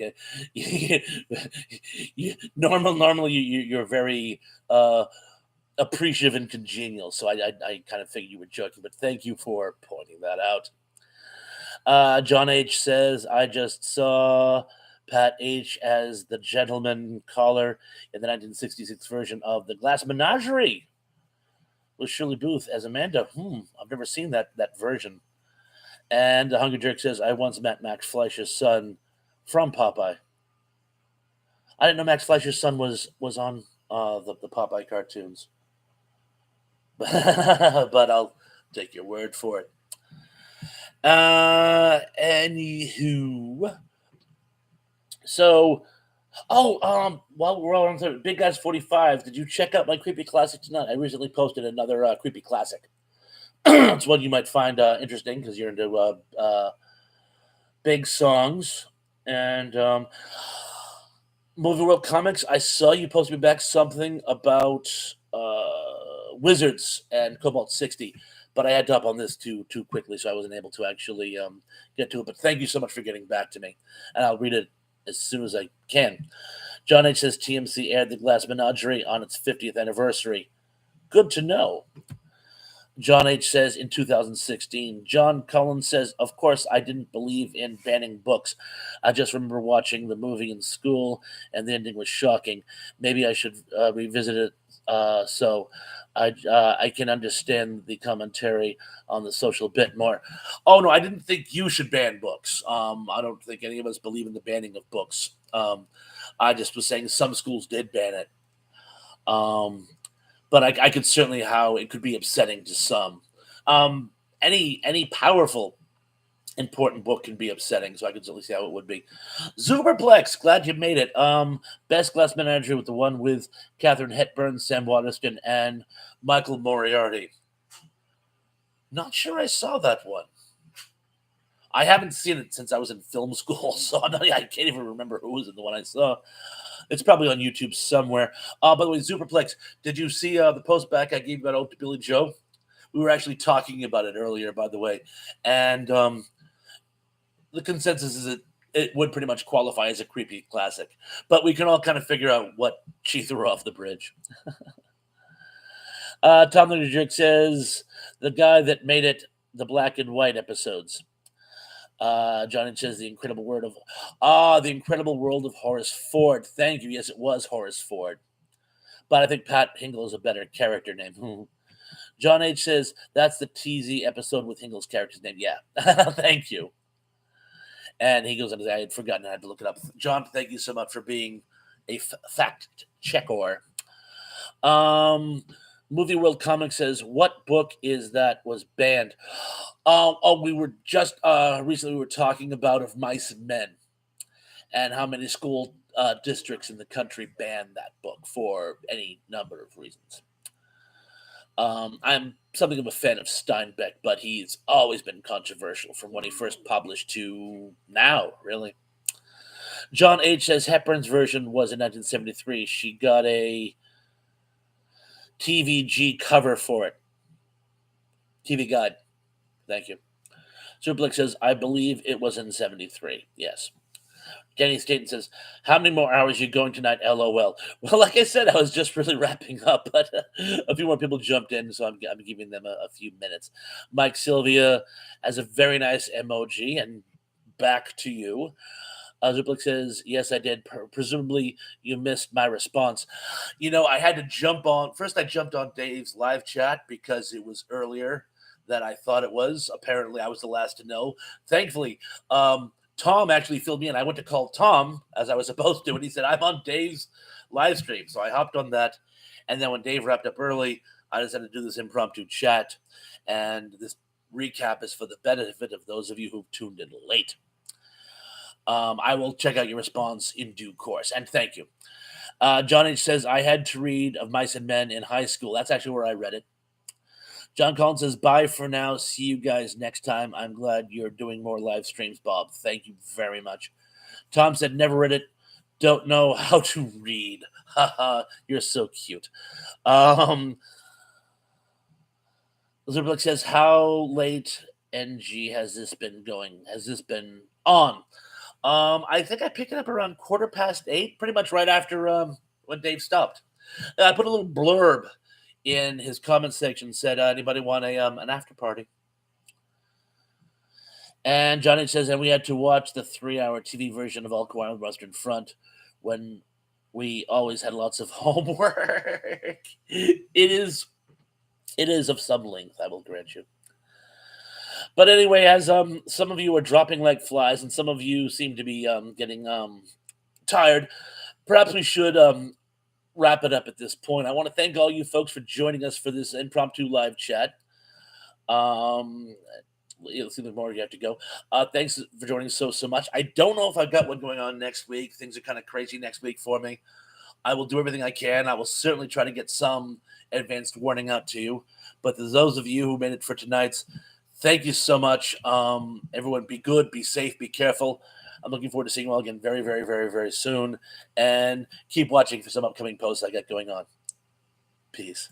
Normally you're very appreciative and congenial, so I kind of figured you were joking, but thank you for pointing that out. John H says, I just saw Pat H as the gentleman caller in the 1966 version of The Glass Menagerie with Shirley Booth as Amanda. I've never seen that version. And the Hungry Jerk says, I once met Max Fleischer's son from Popeye. I didn't know Max Fleischer's son was on the Popeye cartoons. But I'll take your word for it. Anywho. So, while we're on the Big Guys 45, did you check out my Creepy Classic tonight? I recently posted another Creepy Classic. It's one you might find interesting because you're into big songs. And Movie World Comics, I saw you posted me back something about Wizards and Cobalt 60, but I had to up on this too quickly, so I wasn't able to actually get to it. But thank you so much for getting back to me, and I'll read it as soon as I can. John H says TMC aired The Glass Menagerie on its 50th anniversary. Good to know. John H says in 2016. John Cullen says, of course, I didn't believe in banning books. I just remember watching the movie in school and the ending was shocking. Maybe I should revisit it so I can understand the commentary on the social bit more. Oh, no, I didn't think you should ban books. I don't think any of us believe in the banning of books. I just was saying some schools did ban it. Um, but I could certainly how it could be upsetting to some. Um, any powerful important book can be upsetting, so I can certainly see how it would be. Zuberplex, glad you made it. Best Glass Manager with the one with Catherine Hepburn, Sam Waterston, and Michael Moriarty. Not sure I saw that one. I haven't seen it since I was in film school, so I can't even remember who was in the one I saw. It's probably on YouTube somewhere. By the way, Superplex, did you see the post back I gave about Oak to Billy Joe? We were actually talking about it earlier, by the way, and the consensus is that it would pretty much qualify as a creepy classic, but we can all kind of figure out what she threw off the bridge. Tom the Jerk says the guy that made it the black and white episodes. Johnny says the incredible world of Horace Ford. Thank you. Yes, it was Horace Ford, but I think Pat Hingle is a better character name. John H says that's the TZ episode with Hingle's character's name. Yeah, thank you. And he goes, I had forgotten. I had to look it up. John, thank you so much for being a fact checker. Movie World Comics says, what book is that was banned? We were just recently we were talking about Of Mice and Men and how many school districts in the country banned that book for any number of reasons. I'm something of a fan of Steinbeck, but he's always been controversial from when he first published to now, really. John H. says Hepburn's version was in 1973. She got a TVG cover for it. TV Guide. Thank you. Superblick says, I believe it was in 73. Yes. Danny Staten says, how many more hours are you going tonight? LOL. Well, like I said, I was just really wrapping up, but a few more people jumped in, so I'm giving them a few minutes. Mike Sylvia has a very nice emoji, and back to you. Zuplik says, yes, I did. Presumably, you missed my response. I had to jump on. First, I jumped on Dave's live chat because it was earlier than I thought it was. Apparently, I was the last to know. Thankfully, Tom actually filled me in. I went to call Tom as I was supposed to, and he said, I'm on Dave's live stream. So I hopped on that. And then when Dave wrapped up early, I decided to do this impromptu chat. And this recap is for the benefit of those of you who've tuned in late. I will check out your response in due course. And thank you. John H. says, I had to read Of Mice and Men in high school. That's actually where I read it. John Collins says, bye for now. See you guys next time. I'm glad you're doing more live streams, Bob. Thank you very much. Tom said, never read it. Don't know how to read. Haha, you're so cute. Zerblick says, how late NG has this been going? Has this been on? I think I picked it up around 8:15, pretty much right after when Dave stopped. I put a little blurb in his comment section, said, anybody want an after party? And Johnny says, and we had to watch the 3-hour TV version of All Quiet on the Western Front when we always had lots of homework. It is of some length, I will grant you. But anyway, as some of you are dropping like flies and some of you seem to be getting tired, perhaps we should wrap it up at this point. I want to thank all you folks for joining us for this impromptu live chat. Let's see, there's more you have to go. Thanks for joining so much. I don't know if I've got one going on next week. Things are kind of crazy next week for me. I will do everything I can. I will certainly try to get some advanced warning out to you. But to those of you who made it for tonight's, thank you so much. Everyone be good, be safe, be careful. I'm looking forward to seeing you all again very, very, very, very soon. And keep watching for some upcoming posts I got going on. Peace.